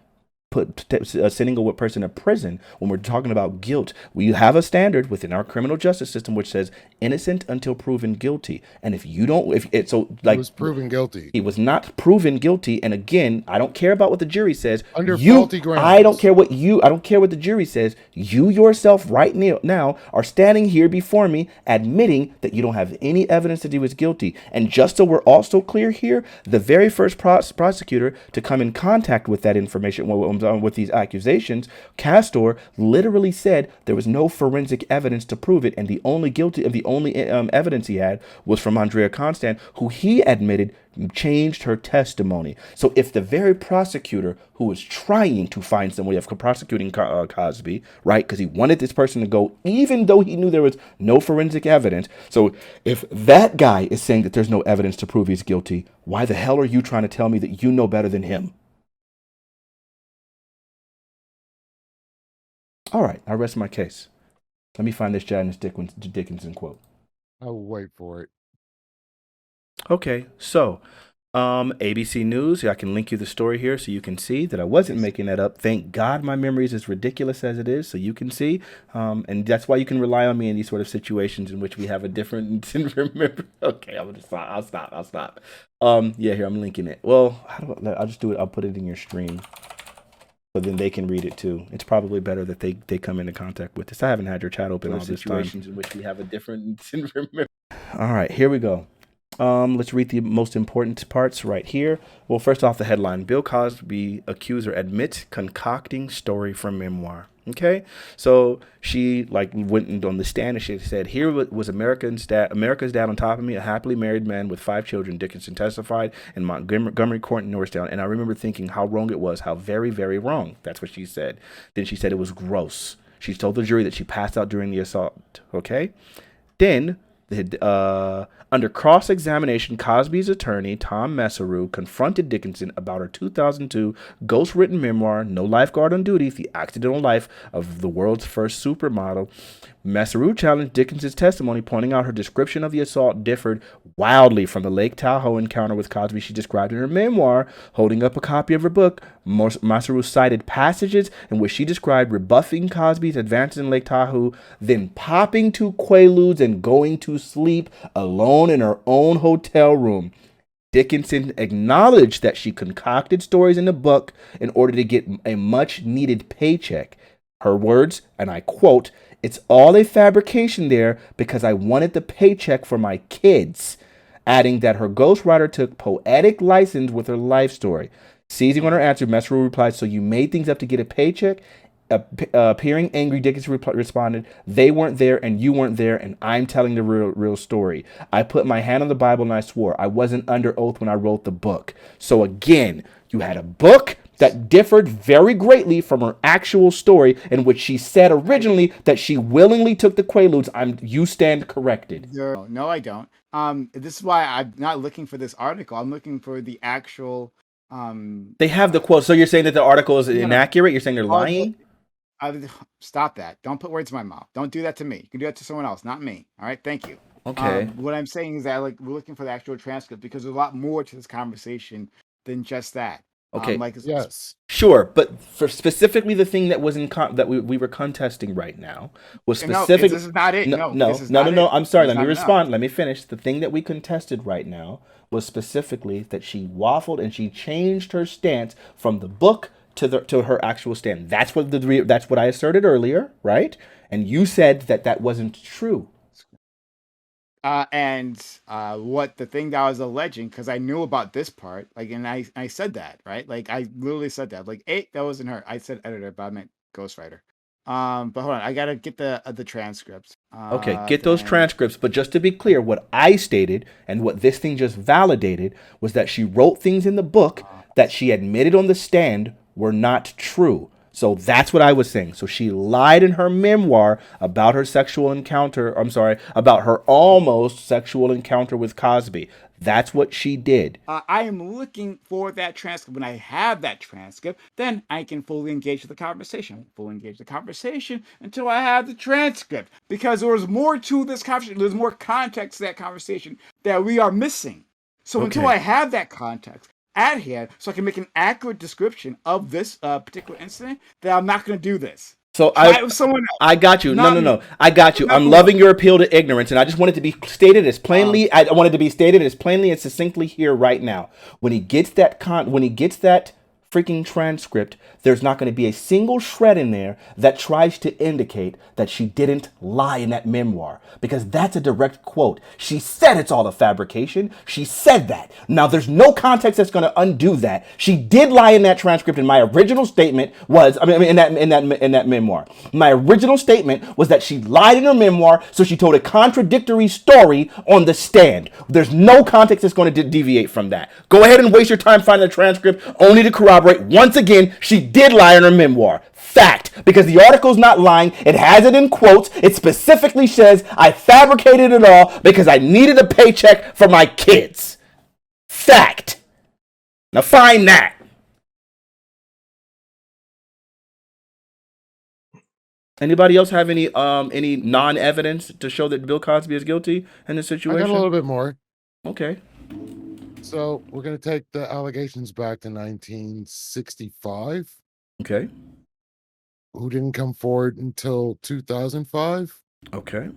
sending a person to prison. When we're talking about guilt, we have a standard within our criminal justice system which says innocent until proven guilty. And if you don't, if it so like He was proven guilty. He was not proven guilty. And again, I don't care about what the jury says. Under faulty grounds. I don't care what the jury says. You yourself right now are standing here before me admitting that you don't have any evidence that he was guilty. And just so we're also clear here, the very first prosecutor to come in contact with that information with these accusations, Castor literally said there was no forensic evidence to prove it, and the only evidence he had was from Andrea Constant, who he admitted changed her testimony. So if the very prosecutor who was trying to find some way of prosecuting Cosby, right, because he wanted this person to go, even though he knew there was no forensic evidence, so if that guy is saying that there's no evidence to prove he's guilty, why the hell are you trying to tell me that you know better than him? All right, I rest my case. Let me find this Janice Dickinson quote. I'll wait for it. Okay, so ABC News, I can link you the story here so you can see that I wasn't making that up. Thank God my memory is as ridiculous as it is, so you can see. And that's why you can rely on me in these sort of situations in which we have a different remember. Okay, I'll stop. Yeah, here, I'm linking it. Well, I'll just do it. I'll put it in your stream. So then they can read it too. It's probably better that they come into contact with this. I haven't had your chat open all this time. Situations in which we have a different remember. All right, here we go. Let's read the most important parts right here. Well, first off, the headline: Bill Cosby accuser admits concocting story from memoir. Okay, so she like went on the stand and she said, "Here was America's dad on top of me, a happily married man with 5 children." Dickinson testified in Montgomery Court in Norristown, and I remember thinking how wrong it was, how very, very wrong. That's what she said. Then she said it was gross. She told the jury that she passed out during the assault. Okay, then under cross-examination, Cosby's attorney, Tom Messereau, confronted Dickinson about her 2002 ghost-written memoir, No Lifeguard on Duty, The Accidental Life of the World's First Supermodel. Messereau challenged Dickinson's testimony, pointing out her description of the assault differed wildly from the Lake Tahoe encounter with Cosby she described in her memoir. Holding up a copy of her book, Messereau cited passages in which she described rebuffing Cosby's advances in Lake Tahoe, then popping 2 Quaaludes and going to sleep alone in her own hotel room. Dickinson acknowledged that she concocted stories in the book in order to get a much-needed paycheck. Her words, and I quote, "It's all a fabrication there because I wanted the paycheck for my kids," adding that her ghostwriter took poetic license with her life story. Seizing on her answer, Messereau replied, "So you made things up to get a paycheck?" Appearing angry, Dickinson responded, "They weren't there and you weren't there, and I'm telling the real story. I put my hand on the Bible and I swore. I wasn't under oath when I wrote the book." So again, you had a book that differed very greatly from her actual story, in which she said originally that she willingly took the Quaaludes. You stand corrected. No, I don't. This is why I'm not looking for this article. I'm looking for the actual. They have the quote. So you're saying that the article is No. inaccurate? You're saying they're lying? Stop that. Don't put words in my mouth. Don't do that to me. You can do that to someone else, not me. All right. Thank you. Okay. What I'm saying is that we're looking for the actual transcript because there's a lot more to this conversation than just that. Okay. Yes. Sure, but for specifically the thing that was that we were contesting right now was specific. No, this is not it. No. I'm sorry. Let me respond. Let me finish. The thing that we contested right now was specifically that she waffled and she changed her stance from the book to her actual stand. That's what I asserted earlier, right? And you said that wasn't true. What the thing that I was alleging, because I knew about this part, and I said that, right? Like I literally said that, that wasn't her. I said editor, but I meant ghostwriter. But hold on, I gotta get the transcripts. Okay, get those transcripts. But just to be clear, what I stated and what this thing just validated was that she wrote things in the book that she admitted on the stand were not true. So that's what I was saying. So she lied in her memoir about her sexual encounter. I'm sorry, about her almost sexual encounter with Cosby. That's what she did. I am looking for that transcript. When I have that transcript, then I can fully engage the conversation. Fully engage the conversation until I have the transcript. Because there was more to this conversation. There's more context to that conversation that we are missing. So until I have that context at hand, so I can make an accurate description of this particular incident, then I'm not going to do this. So I got you. No. I got you. I'm loving your appeal to ignorance, and I just want it to be stated as plainly. I wanted to be stated as plainly and succinctly here right now. When he gets that freaking transcript, there's not going to be a single shred in there that tries to indicate that she didn't lie in that memoir, because that's a direct quote. She said it's all a fabrication. She said that. Now there's no context that's going to undo that. She did lie in that transcript, and my original statement was, in that memoir. My original statement was that she lied in her memoir, so she told a contradictory story on the stand. There's no context that's going to deviate from that. Go ahead and waste your time finding the transcript only to corroborate. Once again, she did lie in her memoir. Fact. Because the article's not lying. It has it in quotes. It specifically says, "I fabricated it all because I needed a paycheck for my kids." Fact. Now find that. Anybody else have any non-evidence to show that Bill Cosby is guilty in this situation? I got a little bit more. Okay. So we're going to take the allegations back to 1965. Okay. Who didn't come forward until 2005. Okay.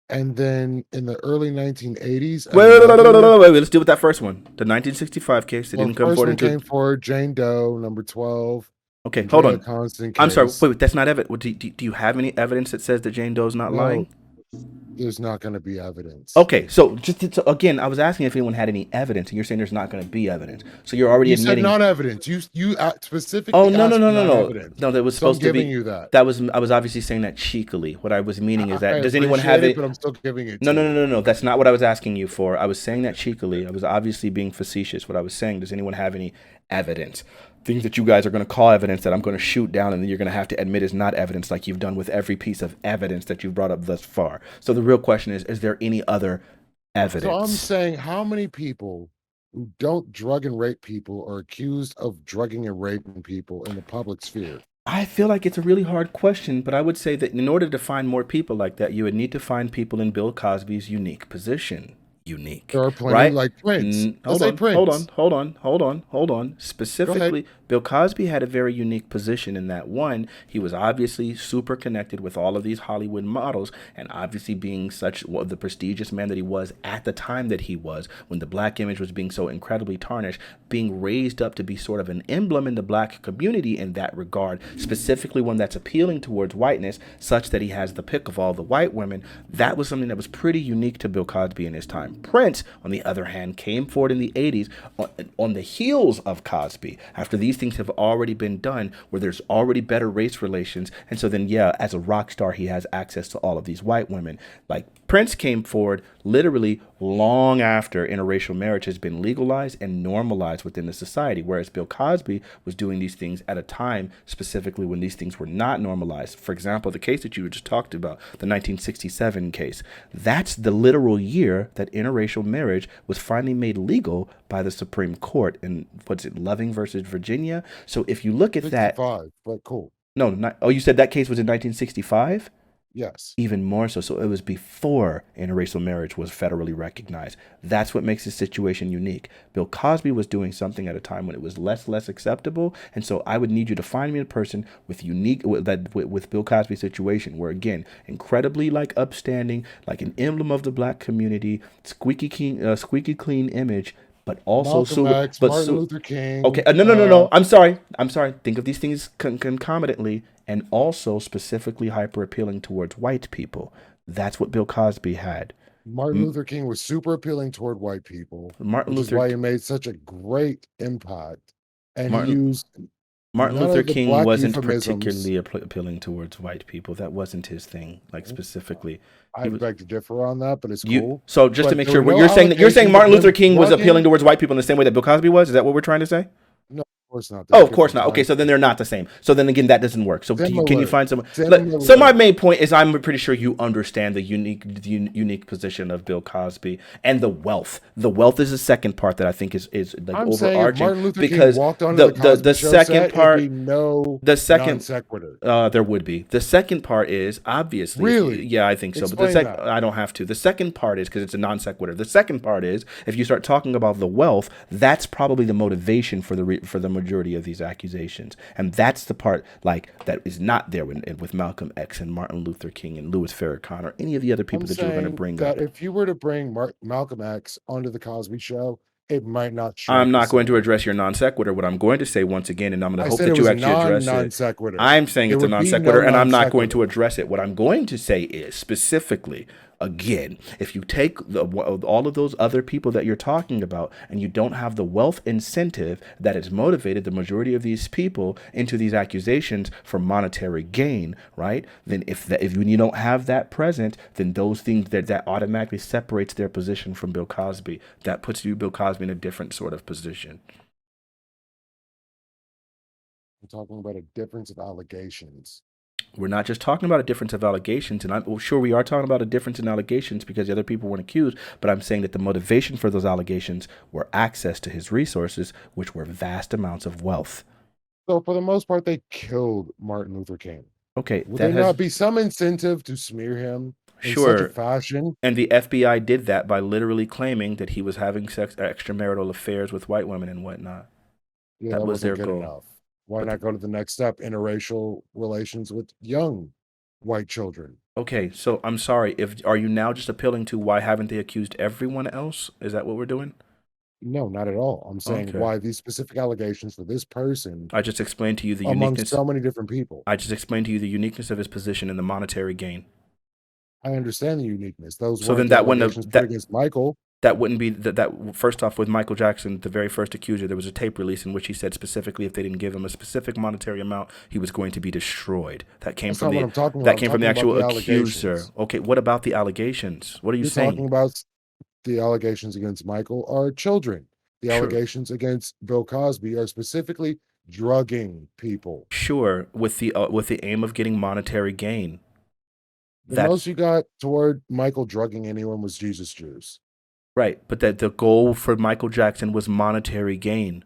And then in the early 1980s. Wait. Let's deal with that first one. The 1965 case. It didn't come forward until. Came forward, Jane Doe, number 12. Okay, hold on. Constant I'm sorry. case. Wait, that's not evidence. Do you have any evidence that says that Jane Doe's not lying? there's not going to be evidence. Okay, so again, I was asking if anyone had any evidence, and you're saying there's not going to be evidence. So you're already You said admitting. non-evidence. You Oh specifically no asked for no. non-evidence. No, that was So I'm supposed to giving be. you that. That was I was obviously saying that cheekily. What I was meaning is I that does anyone have appreciate it, it? but I'm still giving it No, to no, you. no, no, no. That's not what I was asking you for. I was saying that cheekily. I was obviously being facetious. What I was saying, does anyone have any evidence? Things that you guys are going to call evidence that I'm going to shoot down and then you're going to have to admit is not evidence, like you've done with every piece of evidence that you've brought up thus far. So the real question is there any other evidence? So I'm saying, how many people who don't drug and rape people are accused of drugging and raping people in the public sphere? I feel like it's a really hard question, but I would say that in order to find more people like that, you would need to find people in Bill Cosby's unique position. Unique, There are plenty, right? like Prince. Let's Hold say on, hold on, Prince. hold on, hold on, hold on. Go ahead. Specifically, Bill Cosby had a very unique position in that one, he was obviously super connected with all of these Hollywood models, and obviously being such the prestigious man that he was at the time that he was, when the black image was being so incredibly tarnished, being raised up to be sort of an emblem in the black community in that regard, specifically one that's appealing towards whiteness, such that he has the pick of all the white women. That was something that was pretty unique to Bill Cosby in his time. Prince, on the other hand, came forward in the 80s on the heels of Cosby, after these things have already been done, where there's already better race relations. And so then, yeah, as a rock star, he has access to all of these white women. Like, Prince came forward literally long after interracial marriage has been legalized and normalized within the society, whereas Bill Cosby was doing these things at a time specifically when these things were not normalized. For example, the case that you just talked about, the 1967 case, that's the literal year that interracial marriage was finally made legal by the Supreme Court in, what's it, Loving versus Virginia. So if you look at that, 55, but cool. no, not, oh, you said that case was in 1965? Yes. Even more so. So it was before interracial marriage was federally recognized. That's what makes this situation unique. Bill Cosby was doing something at a time when it was less acceptable. And so I would need you to find me a person with with Bill Cosby's situation, where again, incredibly like upstanding, like an emblem of the black community, squeaky clean image, but also Malcolm X, Martin Luther King. Okay, no. I'm sorry. Think of these things concomitantly, and also specifically hyper appealing towards white people. That's what Bill Cosby had. Martin Luther King was super appealing toward white people, Martin which is Luther why he made such a great impact. And he Martin used Martin none Luther of the King black wasn't euphemisms. particularly appealing towards white people. That wasn't his thing, like specifically. I He was beg to differ on that, but it's you. cool. So just to But make there sure, were what no you're saying allegations of Martin Luther him King was appealing drugging. towards white people in the same way that Bill Cosby was. Is that what we're trying to say? No, of course not. Oh, There's of course different not. Okay, times. so then they're not the same. So then again, that doesn't work. So can you Similar. find someone? So my Similar. main point is, I'm pretty sure you understand the unique position of Bill Cosby and the wealth. The wealth is the second part that I think is like I'm saying if overarching, Martin Luther King because walked onto the Cosby the Show second set, part, it'd be no the non second sequitur. there would be. The second part is obviously, Really? yeah, I think so. But Explain that. I don't have to. The second part is because it's a non sequitur. The second part is, if you start talking about the wealth, that's probably the motivation for the majority of these accusations, and that's the part like that is not there with Malcolm X and Martin Luther King and Louis Farrakhan or any of the other people I'm that you're going to saying bring that up. if you were to bring Malcolm X onto the Cosby Show, it might not I'm strike the not going to same. address your non sequitur. What I'm going to say once again, and I'm going I to hope said it that you was actually address non it. sequitur. I'm saying There it's a would non be sequitur, no and I'm non not going to sequitur. address it. What I'm going to say is specifically, again, if you take all of those other people that you're talking about, and you don't have the wealth incentive that has motivated the majority of these people into these accusations for monetary gain, right? Then if you don't have that present, then those things that automatically separates their position from Bill Cosby. That puts Bill Cosby in a different sort of position. I'm talking about a difference of allegations. We're not just talking about a difference of allegations, and I'm sure we are talking about a difference in allegations because the other people weren't accused, but I'm saying that the motivation for those allegations were access to his resources, which were vast amounts of wealth. So for the most part, they killed Martin Luther King. Okay, Would that there has not be some incentive to smear him in such a sure, fashion? and the FBI did that by literally claiming that he was having extramarital affairs with white women and whatnot. Yeah, That that was wasn't their good goal. enough. Why But not go to the next step, interracial relations with young white children? okay, so I'm sorry. Are you now just appealing to why haven't they accused everyone else? Is that what we're doing? No, not at all. I'm saying Okay. why these specific allegations for this person I just explained to you the among uniqueness. so many different people. I just explained to you the uniqueness of his position and the monetary gain. I understand the uniqueness. Those So then weren't the that wouldn't allegations have put against Michael. that wouldn't be that first off with Michael Jackson, the very first accuser, there was a tape release in which he said specifically if they didn't give him a specific monetary amount, he was going to be destroyed. That's not what I'm talking about. That I'm came from the talking about actual the accuser. allegations. Okay, what about the allegations? What are you You're saying? talking about the allegations against Michael are children. The Sure. allegations against Bill Cosby are specifically drugging people. Sure, with the aim of getting monetary gain. The most That's you got toward Michael drugging anyone was Jesus Juice. right, but that the goal for Michael Jackson was monetary gain.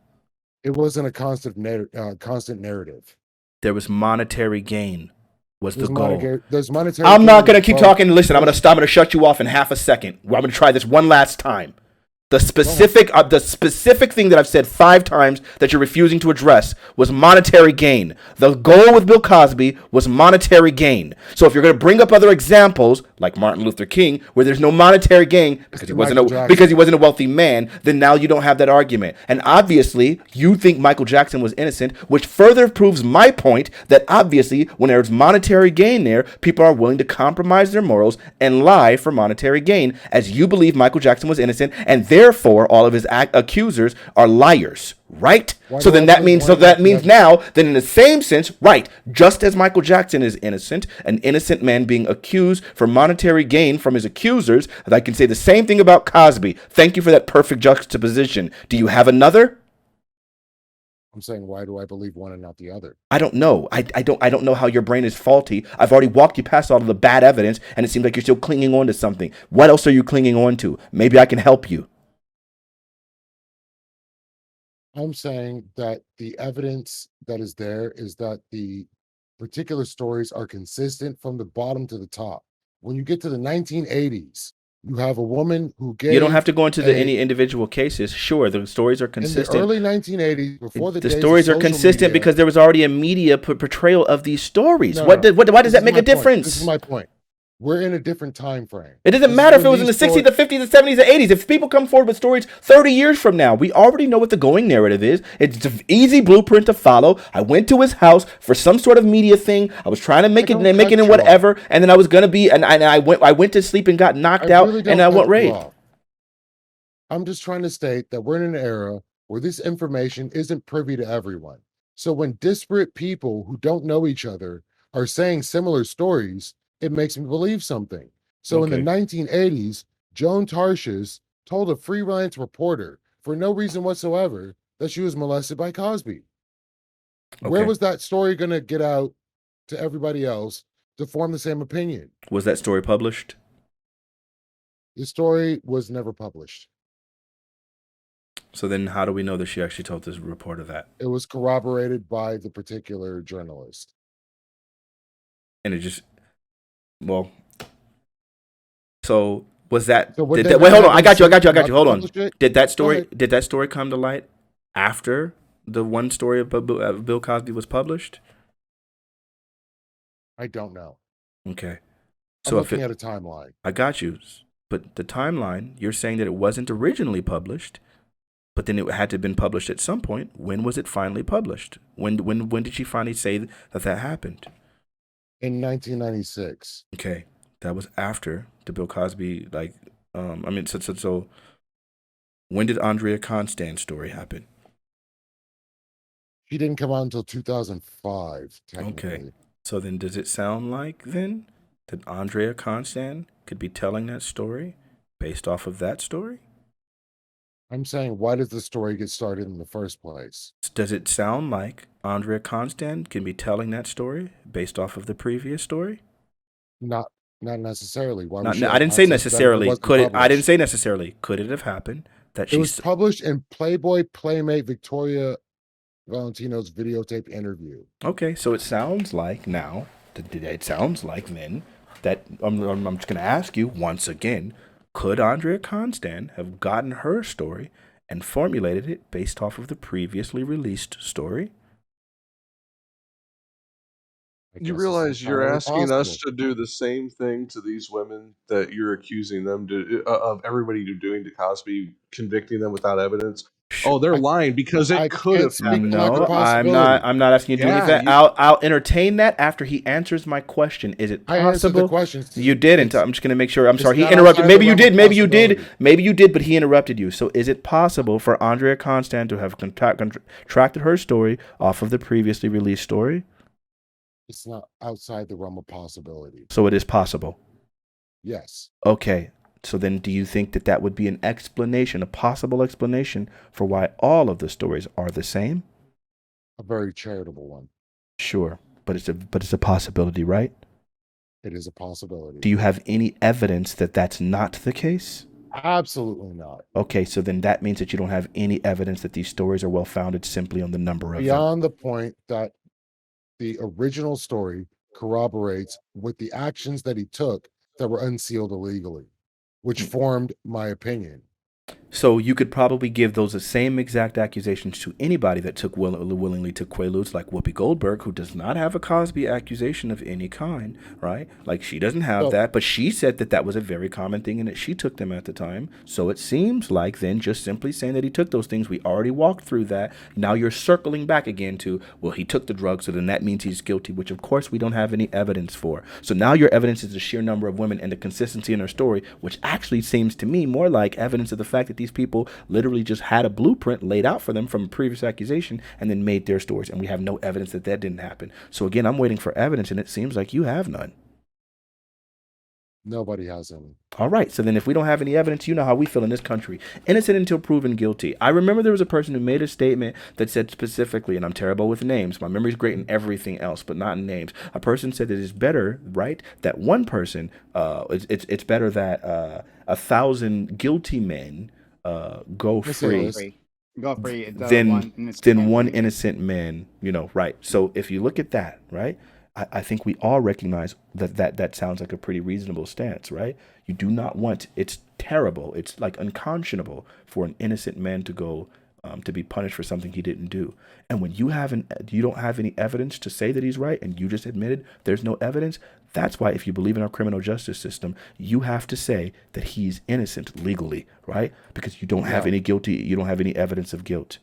It wasn't a constant narrative. There was monetary gain was the goal. There's monetary. I'm not gain gonna keep above- talking. Listen, I'm gonna shut you off in half a second. I'm gonna try this one last time. The specific thing that I've said 5 times that you're refusing to address was monetary gain. The goal with Bill Cosby was monetary gain. So if you're going to bring up other examples like Martin Luther King, where there's no monetary gain because he wasn't a wealthy man, then now you don't have that argument. And obviously, you think Michael Jackson was innocent, which further proves my point that obviously, when there's monetary gain there, people are willing to compromise their morals and lie for monetary gain, as you believe Michael Jackson was innocent, and therefore all of his accusers are liars, right? So that means now, then in the same sense, right, just as Michael Jackson is innocent, an innocent man being accused for monetary gain from his accusers, I can say the same thing about Cosby. Thank you for that perfect juxtaposition. Do you have another? I'm saying, why do I believe one and not the other? I don't know. I don't know how your brain is faulty. I've already walked you past all of the bad evidence, and it seems like you're still clinging on to something. What else are you clinging on to? Maybe I can help you. I'm saying that the evidence that is there is that the particular stories are consistent from the bottom to the top. When you get to the 1980s, you have a woman who gave. You don't have to go into any individual cases. Sure, the stories are consistent. In the early 1980s, before the stories are consistent because there was already a media portrayal of these stories. Why does that make a difference? This is my point. We're in a different time frame. It doesn't matter if it was in the 60s, the 50s, the 70s, the 80s. If people come forward with stories 30 years from now, we already know what the going narrative is. It's an easy blueprint to follow. I went to his house for some sort of media thing. I was trying to make it in whatever, and then I was gonna be, and I went to sleep and got knocked out, and I went raped. I'm just trying to state that we're in an era where this information isn't privy to everyone. So when disparate people who don't know each other are saying similar stories, it makes me believe something. So in the 1980s, Joan Tarshish told a freelance reporter for no reason whatsoever that she was molested by Cosby. Where was that story going to get out to everybody else to form the same opinion? Was that story published? The story was never published. So then how do we know that she actually told this reporter that? It was corroborated by the particular journalist. And it just... Well, so was that? Wait, hold on. I got you. Hold on. Did that story come to light after the one story of Bill Cosby was published? I don't know. Okay. So I'm looking at a timeline. I got you. But the timeline, you're saying that it wasn't originally published, but then it had to have been published at some point. When was it finally published? When did she finally say that happened? In 1996. Okay, that was after the Bill Cosby, so when did Andrea Constand's story happen? She didn't come out until 2005, technically. Okay, so then does it sound like then that Andrea Constand could be telling that story based off of that story? I'm saying, why does the story get started in the first place? Does it sound like Andrea Constand can be telling that story based off of the previous story? Not necessarily. Why? I didn't say necessarily. Could it? I didn't say necessarily. Could it have happened that it was published in Playboy Playmate Victoria Valentino's videotape interview? Okay, so it sounds like now. It sounds like then that I'm just going to ask you once again. Could Andrea Constand have gotten her story and formulated it based off of the previously released story? You realize you're asking us to do the same thing to these women that you're accusing them of everybody doing to Cosby, convicting them without evidence. Oh, they're I lying because I it could can't have speak happened. to lack of No, possibility. I'm not asking you to do any of Yeah, that. you. I'll entertain that after he answers my question. Is it I answered the possible? question. You didn't. It's I'm just gonna make sure. I'm it's sorry. He not interrupted. outside the Maybe you realm of did. Maybe you did. possibility. Maybe you did. But he interrupted you. So is it possible for Andrea Constant to have contracted her story off of the previously released story? It's not outside the realm of possibility. So it is possible. Yes, Okay. So then, do you think that that would be an explanation, a possible explanation for why all of the stories are the same? a very charitable one. Sure, but it's a possibility, right? It is a possibility. Do you have any evidence that that's not the case? Absolutely not. Okay, so then that means that you don't have any evidence that these stories are well founded simply on the number of them. Beyond the point that the original story corroborates with the actions that he took that were unsealed illegally, which formed my opinion. So you could probably give those the same exact accusations to anybody that willingly took Quaaludes, like Whoopi Goldberg, who does not have a Cosby accusation of any kind, right? Like she doesn't have So that, but she said that that was a very common thing and that she took them at the time. So it seems like then just simply saying that he took those things, we already walked through that. Now you're circling back again to, well, he took the drugs, so then that means he's guilty, which of course we don't have any evidence for. So now your evidence is the sheer number of women and the consistency in her story, which actually seems to me more like evidence of the fact that these people literally just had a blueprint laid out for them from a previous accusation and then made their stories. And we have no evidence that that didn't happen. So again, I'm waiting for evidence and it seems like you have none. nobody has any. All right. So then if we don't have any evidence, you know how we feel in this country. Innocent until proven guilty. I remember there was a person who made a statement that said specifically, and I'm terrible with names. My memory's great in everything else, but not in names. A person said that it's better, right, that one person, it's better that 1,000 guilty men go Let's say free this. Go free. The than one innocent than man one leaving. innocent man, right. So if you look at that, right, I think we all recognize that sounds like a pretty reasonable stance, right? You do not want, it's terrible, it's like unconscionable for an innocent man to go to be punished for something he didn't do. And when you don't have any evidence to say that he's right, and you just admitted there's no evidence, that's why if you believe in our criminal justice system, you have to say that he's innocent legally, right? Because you don't have No, you don't have any evidence of guilt.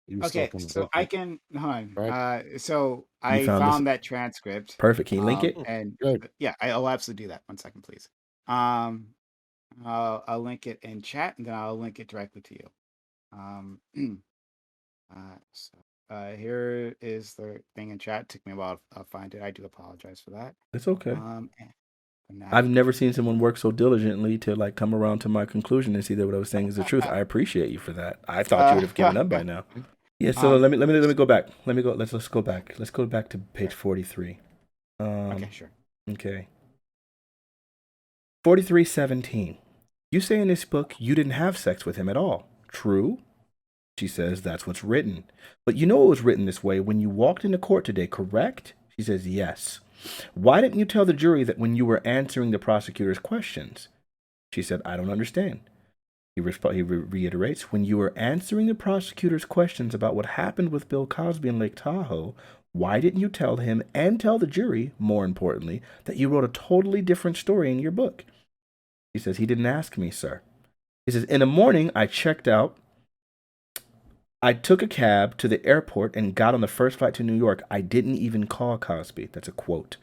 he was still Okay, so I convicted, can hold right? on. So You I found this found that transcript. perfect. Can you link it? And Good. yeah, I'll absolutely do that. 1 second, please. Um, I'll link it in chat, and then I'll link it directly to you. Um, so here is the thing in chat. It took me a while to find it. I do apologize for that. It's okay. And I've never seen someone work so diligently to like come around to my conclusion and see that what I was saying is the truth. I appreciate you for that. I thought you would have given up by now. Yeah, so let me go back. Let's go back. Let's go back to page 43. Okay, sure. Okay. 43:17. You say in this book you didn't have sex with him at all. True? She says that's what's written. But you know it was written this way when you walked into court today, correct? She says yes. Why didn't you tell the jury that when you were answering the prosecutor's questions? She said, I don't understand. He reiterates, when you were answering the prosecutor's questions about what happened with Bill Cosby in Lake Tahoe, why didn't you tell him and tell the jury, more importantly, that you wrote a totally different story in your book? He says, he didn't ask me, sir. He says, in the morning, I checked out. I took a cab to the airport and got on the first flight to New York. I didn't even call Cosby. That's a quote.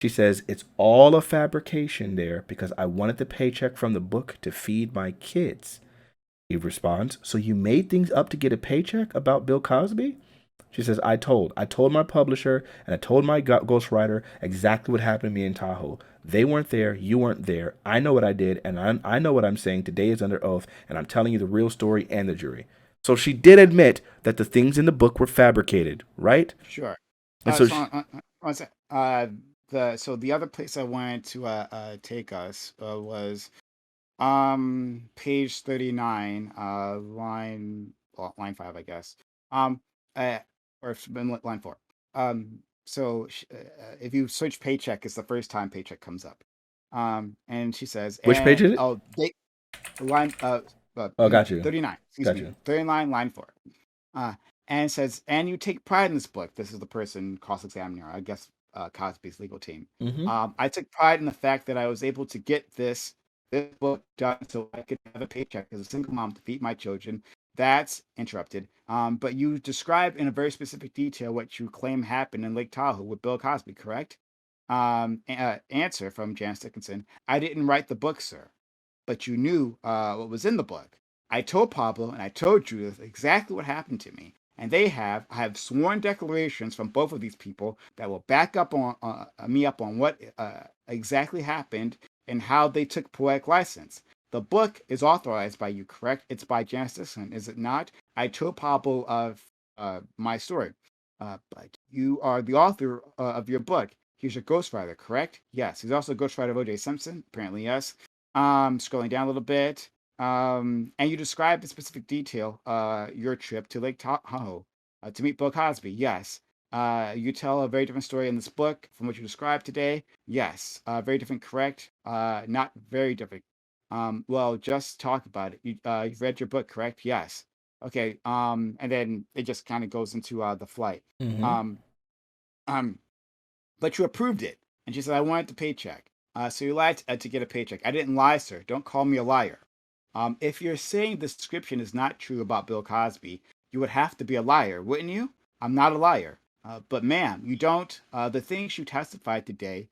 She says, it's all a fabrication there because I wanted the paycheck from the book to feed my kids. He responds, so you made things up to get a paycheck about Bill Cosby? She says, I told my publisher and I told my ghostwriter exactly what happened to me in Tahoe. They weren't there. You weren't there. I know what I did. And I know what I'm saying. Today is under oath. And I'm telling you the real story and the jury. So she did admit that the things in the book were fabricated, right? Sure. And so So the other place I wanted to take us was page 39, line 5, I guess. Or it's been line 4. So if you search paycheck, it's the first time paycheck comes up. And she says, which page is it? Line got you. 39. Got you. 39, line 4. And it says, and you take pride in this book. This is the person cross-examining her, I guess, Cosby's legal team. Mm-hmm. I took pride in the fact that I was able to get this this book done so I could have a paycheck as a single mom to feed my children. That's interrupted. But you describe in a very specific detail what you claim happened in Lake Tahoe with Bill Cosby, correct? Answer from Janice Dickinson. I didn't write the book, sir, but you knew what was in the book. I told Pablo and I told Judith exactly what happened to me. And I have sworn declarations from both of these people that will back up on me up on what exactly happened and how they took poetic license. The book is authorized by you, correct? It's by Janice Dickinson, is it not? I told Pablo of my story, but you are the author of your book. He's your ghostwriter, correct? Yes. He's also a ghostwriter of O.J. Simpson. Apparently, yes. Scrolling down a little bit. And you describe in specific detail your trip to Lake Tahoe to meet Bill Cosby. Yes. You tell a very different story in this book from what you described today. Yes. Very different, correct? Not very different. Well, just talk about it. You've read your book, correct? Yes. Okay. And then it just kind of goes into the flight. Mm-hmm. Um, um, but you approved it. And she said, I wanted the paycheck. So you lied to get a paycheck. I didn't lie, sir. Don't call me a liar. If you're saying this description is not true about Bill Cosby, you would have to be a liar, wouldn't you? I'm not a liar. But ma'am, you don't. The things you testified today,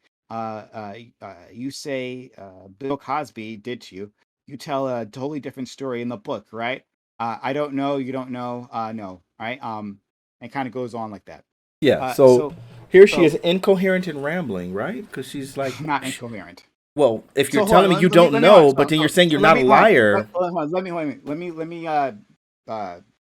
you say Bill Cosby did to you. You tell a totally different story in the book, right? I don't know. You don't know. No, right? And kind of goes on like that. Yeah. Uh, So so, here she is, so incoherent and rambling, right? Because she's like, not incoherent. well, if you're So hold telling on, me you let me don't hold on. know, but then you're saying you're Let not a me hold on. liar. Hold on, let me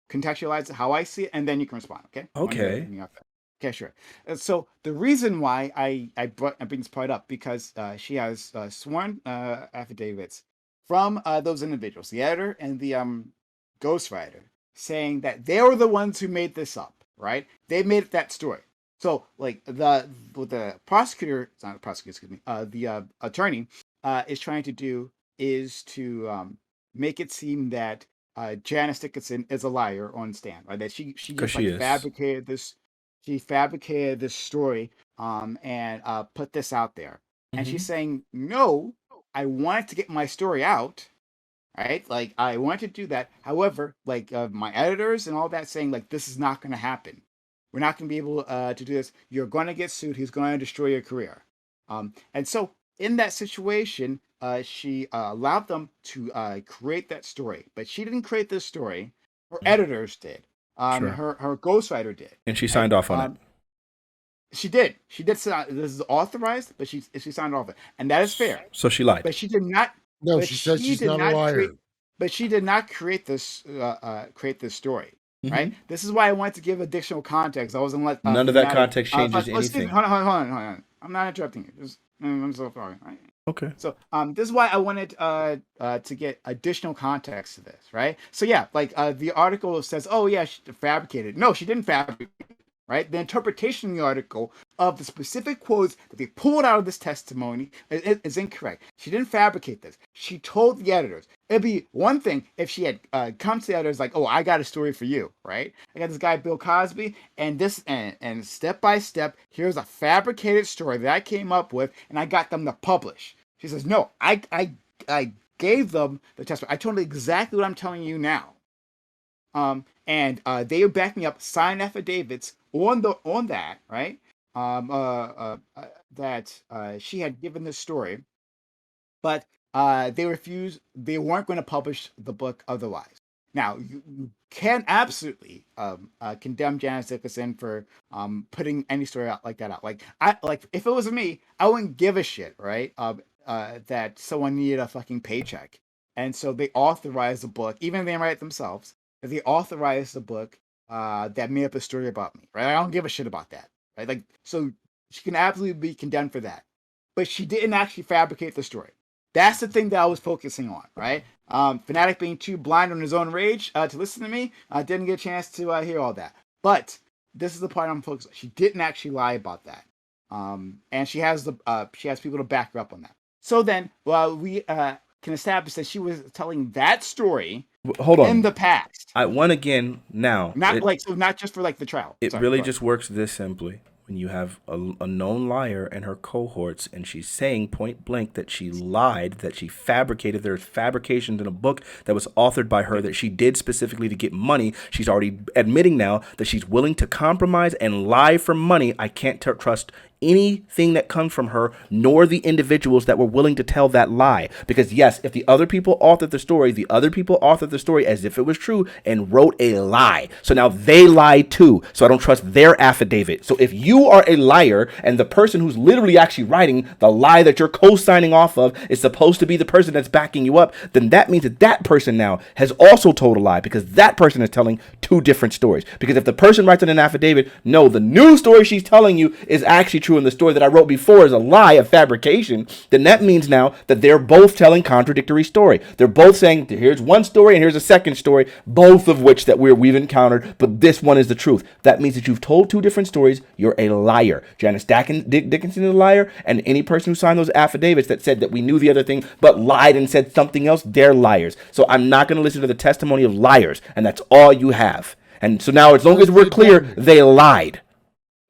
contextualize how I see it, and then you can respond. Okay? I want to hear Okay. everything out there. Okay, sure. So the reason why I bring this part up because she has sworn affidavits from those individuals, the editor and the ghostwriter, saying that they were the ones who made this up. Right? They made that story. So like what the prosecutor, it's not a prosecutor, excuse me, the attorney is trying to do is to make it seem that Janice Dickinson is a liar on stand, right? That she Because just she like is. fabricated this story and put this out there, and Mm-hmm. she's saying no, I wanted to get my story out, right? Like I wanted to do that. However, like my editors and all that saying like this is not going to happen. We're not going to be able to do this. You're going to get sued. He's going to destroy your career. And so in that situation, she allowed them to create that story, but she didn't create this story. Her editors did. Sure. Her ghostwriter did. And she Right? signed off on it. She did. She did. This is authorized, but she signed off it, and that is fair. So she lied. But she did not. No, But she says she she's did not a not liar. create. But she did not create this. Create this story. Mm-hmm. Right. This is why I wanted to give additional context. I wasn't let None of that Fanatic. context changes Excuse me. anything. Hold on. I'm not interrupting you. I'm so sorry. Right? Okay. So this is why I wanted to get additional context to this, right? So yeah, like the article says, oh yeah, she fabricated. No, she didn't fabricate. Right, the interpretation in the article of the specific quotes that they pulled out of this testimony is incorrect. She didn't fabricate this. She told the editors. It'd be one thing if she had come to the editors like, "Oh, I got a story for you." Right? I got this guy Bill Cosby, and this and step by step, here's a fabricated story that I came up with, and I got them to publish. She says, "No, I gave them the testimony. I told them exactly what I'm telling you now." And they would back me up, sign affidavits on that, right? That she had given this story, but they refused. They weren't going to publish the book otherwise. Now you can absolutely condemn Janice Dickinson for putting any story out like that out. Like if it was me, I wouldn't give a shit, right? That someone needed a fucking paycheck, and so they authorized the book, even if they didn't write it themselves. If they authorized the book that made up a story about me, right? I don't give a shit about that, right? Like so, she can absolutely be condemned for that, but she didn't actually fabricate the story. That's the thing that I was focusing on, right? Fanatiq being too blind on his own rage to listen to me, didn't get a chance to hear all that. But this is the part I'm focused on. She didn't actually lie about that, and she has people to back her up on that. So then, we can establish that she was telling that story Hold in on. the past, I won again now. not like so, not just for like the trial. It Sorry, really go ahead. just works this simply. when you have a known liar and her cohorts, and she's saying point blank that she lied, that she fabricated, there's fabrications in a book that was authored by her that she did specifically to get money. She's already admitting now that she's willing to compromise and lie for money. I can't trust anything that comes from her, nor the individuals that were willing to tell that lie. Because yes, if the other people authored the story as if it was true and wrote a lie. So now they lied too. So I don't trust their affidavit. So if you are a liar and the person who's literally actually writing the lie that you're co-signing off of is supposed to be the person that's backing you up, then that means that that person now has also told a lie, because that person is telling two different stories. Because if the person writes in an affidavit, no, the new story she's telling you is actually true and the story that I wrote before is a lie, a fabrication, then that means now that they're both telling contradictory story. They're both saying, here's one story and here's a second story, both of which that we've encountered, but this one is the truth. That means that you've told two different stories. You're a liar. Janice Dickinson is a liar, and any person who signed those affidavits that said that we knew the other thing but lied and said something else, they're liars. So I'm not going to listen to the testimony of liars, and that's all you have. And so now, as long as we're clear, they lied.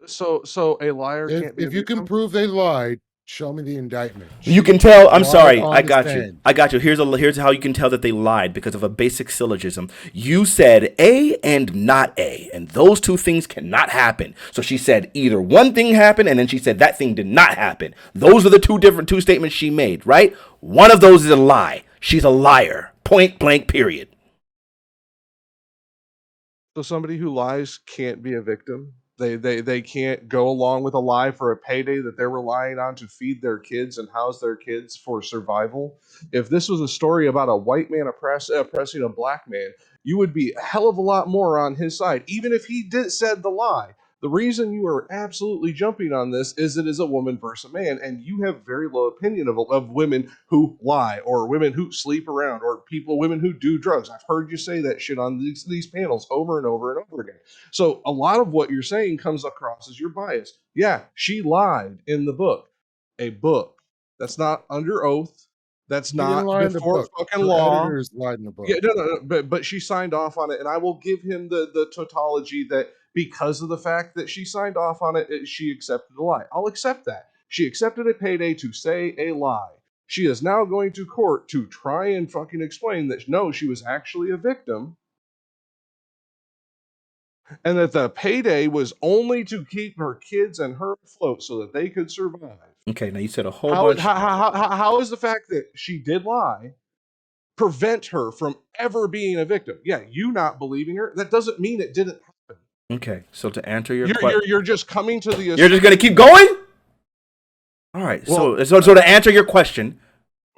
So a liar can't be. If you can prove they lied, show me the indictment. You can tell. I'm sorry. I got you. Here's how you can tell that they lied, because of a basic syllogism. You said A and not A, and those two things cannot happen. So she said either one thing happened, and then she said that thing did not happen. Those are the two statements she made, right? One of those is a lie. She's a liar. Point blank, period. So somebody who lies can't be a victim. They can't go along with a lie for a payday that they're relying on to feed their kids and house their kids for survival. If this was a story about a white man oppressing a black man, you would be a hell of a lot more on his side, even if he said the lie. The reason you are absolutely jumping on this is it is a woman versus a man, and you have very low opinion of women who lie, or women who sleep around, or women who do drugs. I've heard you say that shit on these panels over and over and over again. So a lot of what you're saying comes across as your bias. Yeah, she lied in the book. A book. That's not under oath. That's not before fucking law. Editors lied in the book. Yeah, no. But she signed off on it, and I will give him the tautology that because of the fact that she signed off on it, she accepted a lie. I'll accept that. She accepted a payday to say a lie. She is now going to court to try and fucking explain that no, she was actually a victim, and that the payday was only to keep her kids and her afloat so that they could survive. Okay, now you said a whole bunch. How is the fact that she did lie prevent her from ever being a victim? Yeah, you not believing her, that doesn't mean it didn't happen. Okay, so to answer your question, you're just coming to the. You're just gonna keep going. All right. Well, so to answer your question,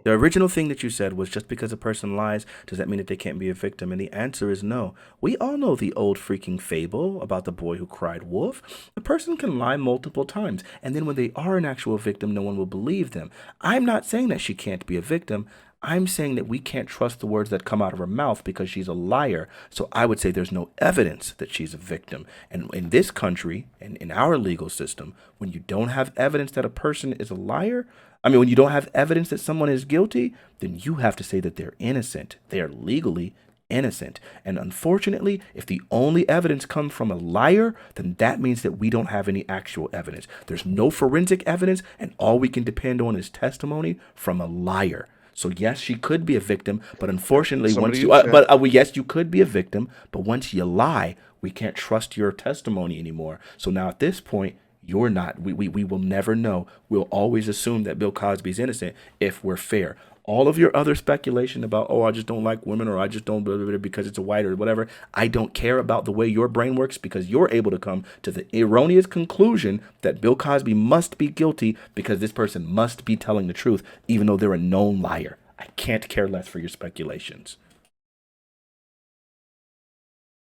the original thing that you said was, just because a person lies, does that mean that they can't be a victim? And the answer is no. We all know the old freaking fable about the boy who cried wolf. The person can lie multiple times, and then when they are an actual victim, no one will believe them. I'm not saying that she can't be a victim. I'm saying that we can't trust the words that come out of her mouth because she's a liar. So I would say there's no evidence that she's a victim. And in this country and in our legal system, when you don't have evidence that a person is a liar, when you don't have evidence that someone is guilty, then you have to say that they're innocent. They are legally innocent. And unfortunately, if the only evidence comes from a liar, then that means that we don't have any actual evidence. There's no forensic evidence, and all we can depend on is testimony from a liar. So yes, she could be a victim, but unfortunately, yes, you could be a victim, but once you lie, we can't trust your testimony anymore. So now at this point, you're not. We will never know. We'll always assume that Bill Cosby's innocent if we're fair. All of your other speculation about, I just don't like women, or I just don't because it's a white or whatever, I don't care about the way your brain works, because you're able to come to the erroneous conclusion that Bill Cosby must be guilty because this person must be telling the truth, even though they're a known liar. I can't care less for your speculations.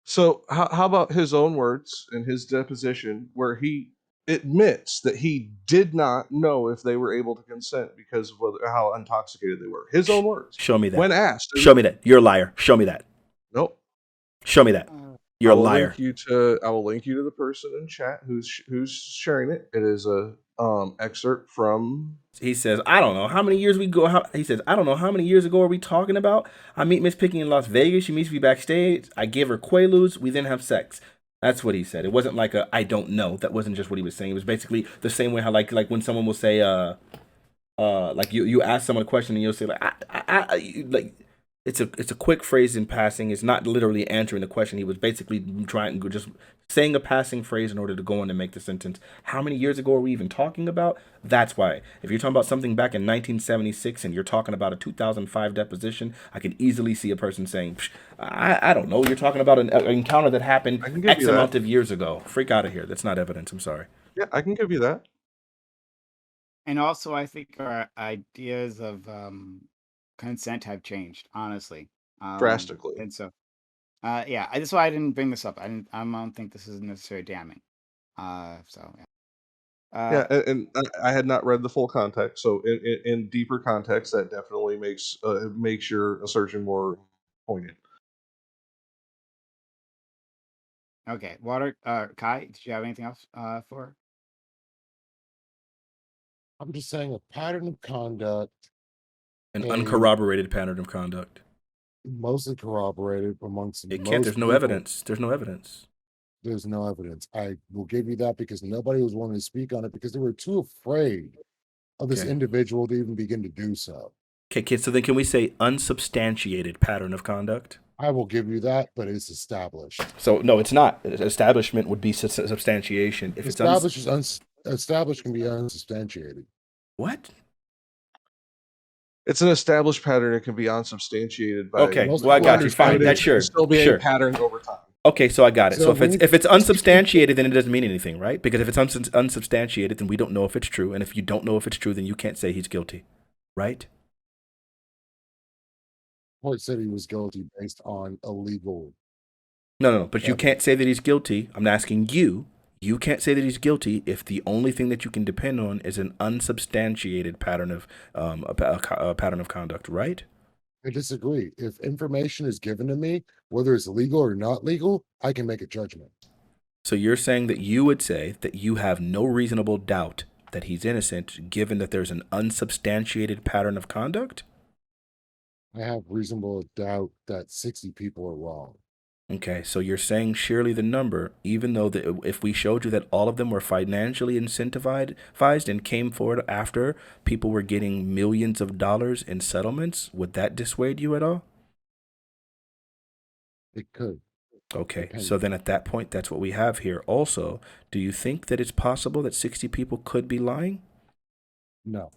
So how about his own words in his deposition, where he admits that he did not know if they were able to consent because of how intoxicated they were. His own words. Show me that. When asked. Show me that. You're a liar. Show me that. Nope. Show me that. You're a liar. I will link you to the person in chat who's sharing it. It is a excerpt from. He says, I don't know how many years we go. He says, I don't know how many years ago are we talking about. I meet Miss Picking in Las Vegas. She meets me backstage. I give her Quaaludes. We then have sex. That's what he said. It wasn't like a I don't know. That wasn't just what he was saying. It was basically the same way how like when someone will say like you ask someone a question and you'll say like like it's a quick phrase in passing. It's not literally answering the question. He was basically trying just saying a passing phrase in order to go on and make the sentence. How many years ago are we even talking about? That's why. If you're talking about something back in 1976 and you're talking about a 2005 deposition, I can easily see a person saying, I don't know. You're talking about an encounter that happened I can give X you amount that. of years ago. Freak out of here. That's not evidence. I'm sorry. Yeah, I can give you that. And also, I think our ideas of consent have changed, honestly. Drastically. And so, yeah, that's why I didn't bring this up. I don't think this is necessarily damning. So yeah. Yeah, and I had not read the full context, so in deeper context, that definitely makes your assertion more poignant. Okay, Kai, did you have anything else for? I'm just saying a pattern of conduct, An a uncorroborated pattern of conduct. mostly corroborated amongst It can't. most There's no people. evidence. There's no evidence. There's no evidence. I will give you that because nobody was willing to speak on it because they were too afraid of this Okay. individual to even begin to do so. Okay, kids. So then, can we say unsubstantiated pattern of conduct? I will give you that, but it's established. So no, it's not. Establishment would be substantiation. If it's Established can be unsubstantiated. what? It's an established pattern. It can be unsubstantiated by Okay, Most well I got people you. Fine. understand That's it. sure. still be a Sure. pattern over time. Okay, so I got it. So So if it's unsubstantiated, then it doesn't mean anything, right? Because if it's unsubstantiated, then we don't know if it's true, and if you don't know if it's true, then you can't say he's guilty, right? court said he was guilty based on illegal. No. But you evidence. can't say that he's guilty. I'm asking you. You can't say that he's guilty if the only thing that you can depend on is an unsubstantiated pattern of a pattern of conduct, right? I disagree. If information is given to me, whether it's legal or not legal, I can make a judgment. So you're saying that you would say that you have no reasonable doubt that he's innocent, given that there's an unsubstantiated pattern of conduct? I have reasonable doubt that 60 people are wrong. Okay, so you're saying surely the number, even though if we showed you that all of them were financially incentivized and came forward after people were getting millions of dollars in settlements, would that dissuade you at all? It could. Okay, Depends. so then at that point, that's what we have here. Also, do you think that it's possible that 60 people could be lying? No.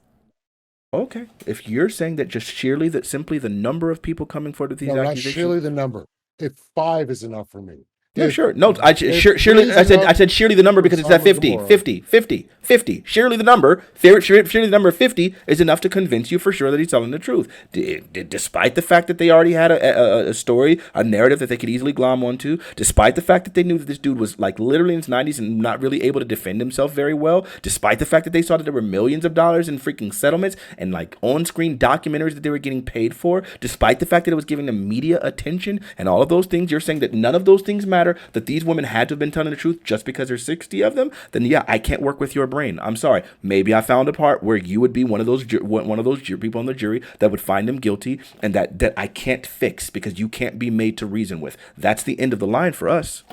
Okay, if you're saying that just sheerly that simply the number of people coming forward with these No, not accusations, surely the number. If 5 is enough for me. yeah, If- sure. No, if surely. 3 is I enough said surely the number for because it's at Sodom and 50, Gomorrah. 50, 50, 50. Surely the number, surely the number 50 is enough to convince you for sure that he's telling the truth. Despite the fact that they already had a story, a narrative that they could easily glom onto, despite the fact that they knew that this dude was like literally in his 90s and not really able to defend himself very well, despite the fact that they saw that there were millions of dollars in freaking settlements and like on-screen documentaries that they were getting paid for, despite the fact that it was giving them media attention and all of those things, you're saying that none of those things matter, that these women had to have been telling the truth just because there's 60 of them, then yeah, I can't work with your brain. I'm sorry. Maybe I found a part where you would be one of those people on the jury that would find them guilty, and that I can't fix because you can't be made to reason with. That's the end of the line for us.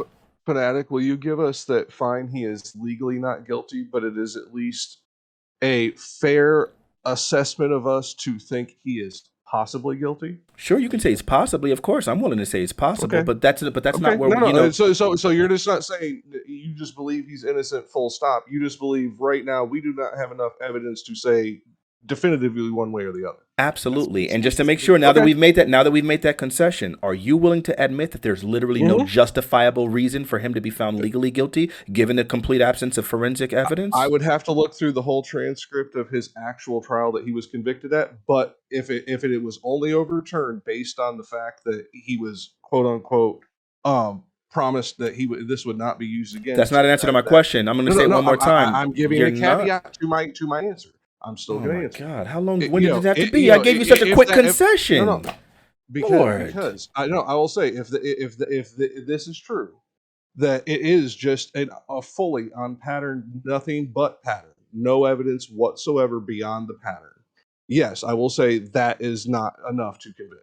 Fanatiq, will you give us that fine he is legally not guilty, but it is at least a fair assessment of us to think he is possibly guilty? Sure, you can say it's possibly. Of course, I'm willing to say it's possible, Okay. but that's not where No, you know. So you're just not saying that you just believe he's innocent. Full stop. You just believe right now we do not have enough evidence to say definitively one way or the other. Absolutely. And just to make sure, now that we've made that concession, are you willing to admit that there's literally no justifiable reason for him to be found legally guilty, given the complete absence of forensic evidence? I would have to look through the whole transcript of his actual trial that he was convicted at. But if it was only overturned based on the fact that he was quote unquote promised that this would not be used again. That's not an answer to my question. I'm going to say it one more time. I'm giving You're a caveat not. to my answer. I'm still going to answer. God, how long? It- When you did know, it have to it- be? you I know, gave you if- such a if quick that- if- concession. no, Lord. because I know I will say if this is true, that it is just a fully on pattern, nothing but pattern, no evidence whatsoever beyond the pattern. Yes, I will say that is not enough to convict.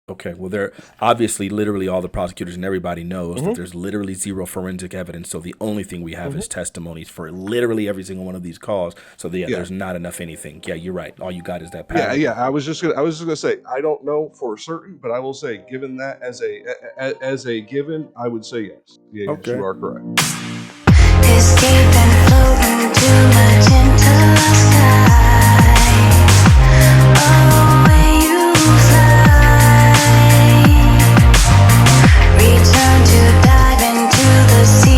Okay, well, there obviously, literally, all the prosecutors and everybody knows that there's literally zero forensic evidence. So the only thing we have is testimonies for literally every single one of these calls. So there's not enough anything. Yeah, you're right. All you got is that pattern. Yeah. I was just gonna say I don't know for certain, but I will say, given that as a given, I would say yes. Yeah, yes, Okay. you are correct. Escape and float into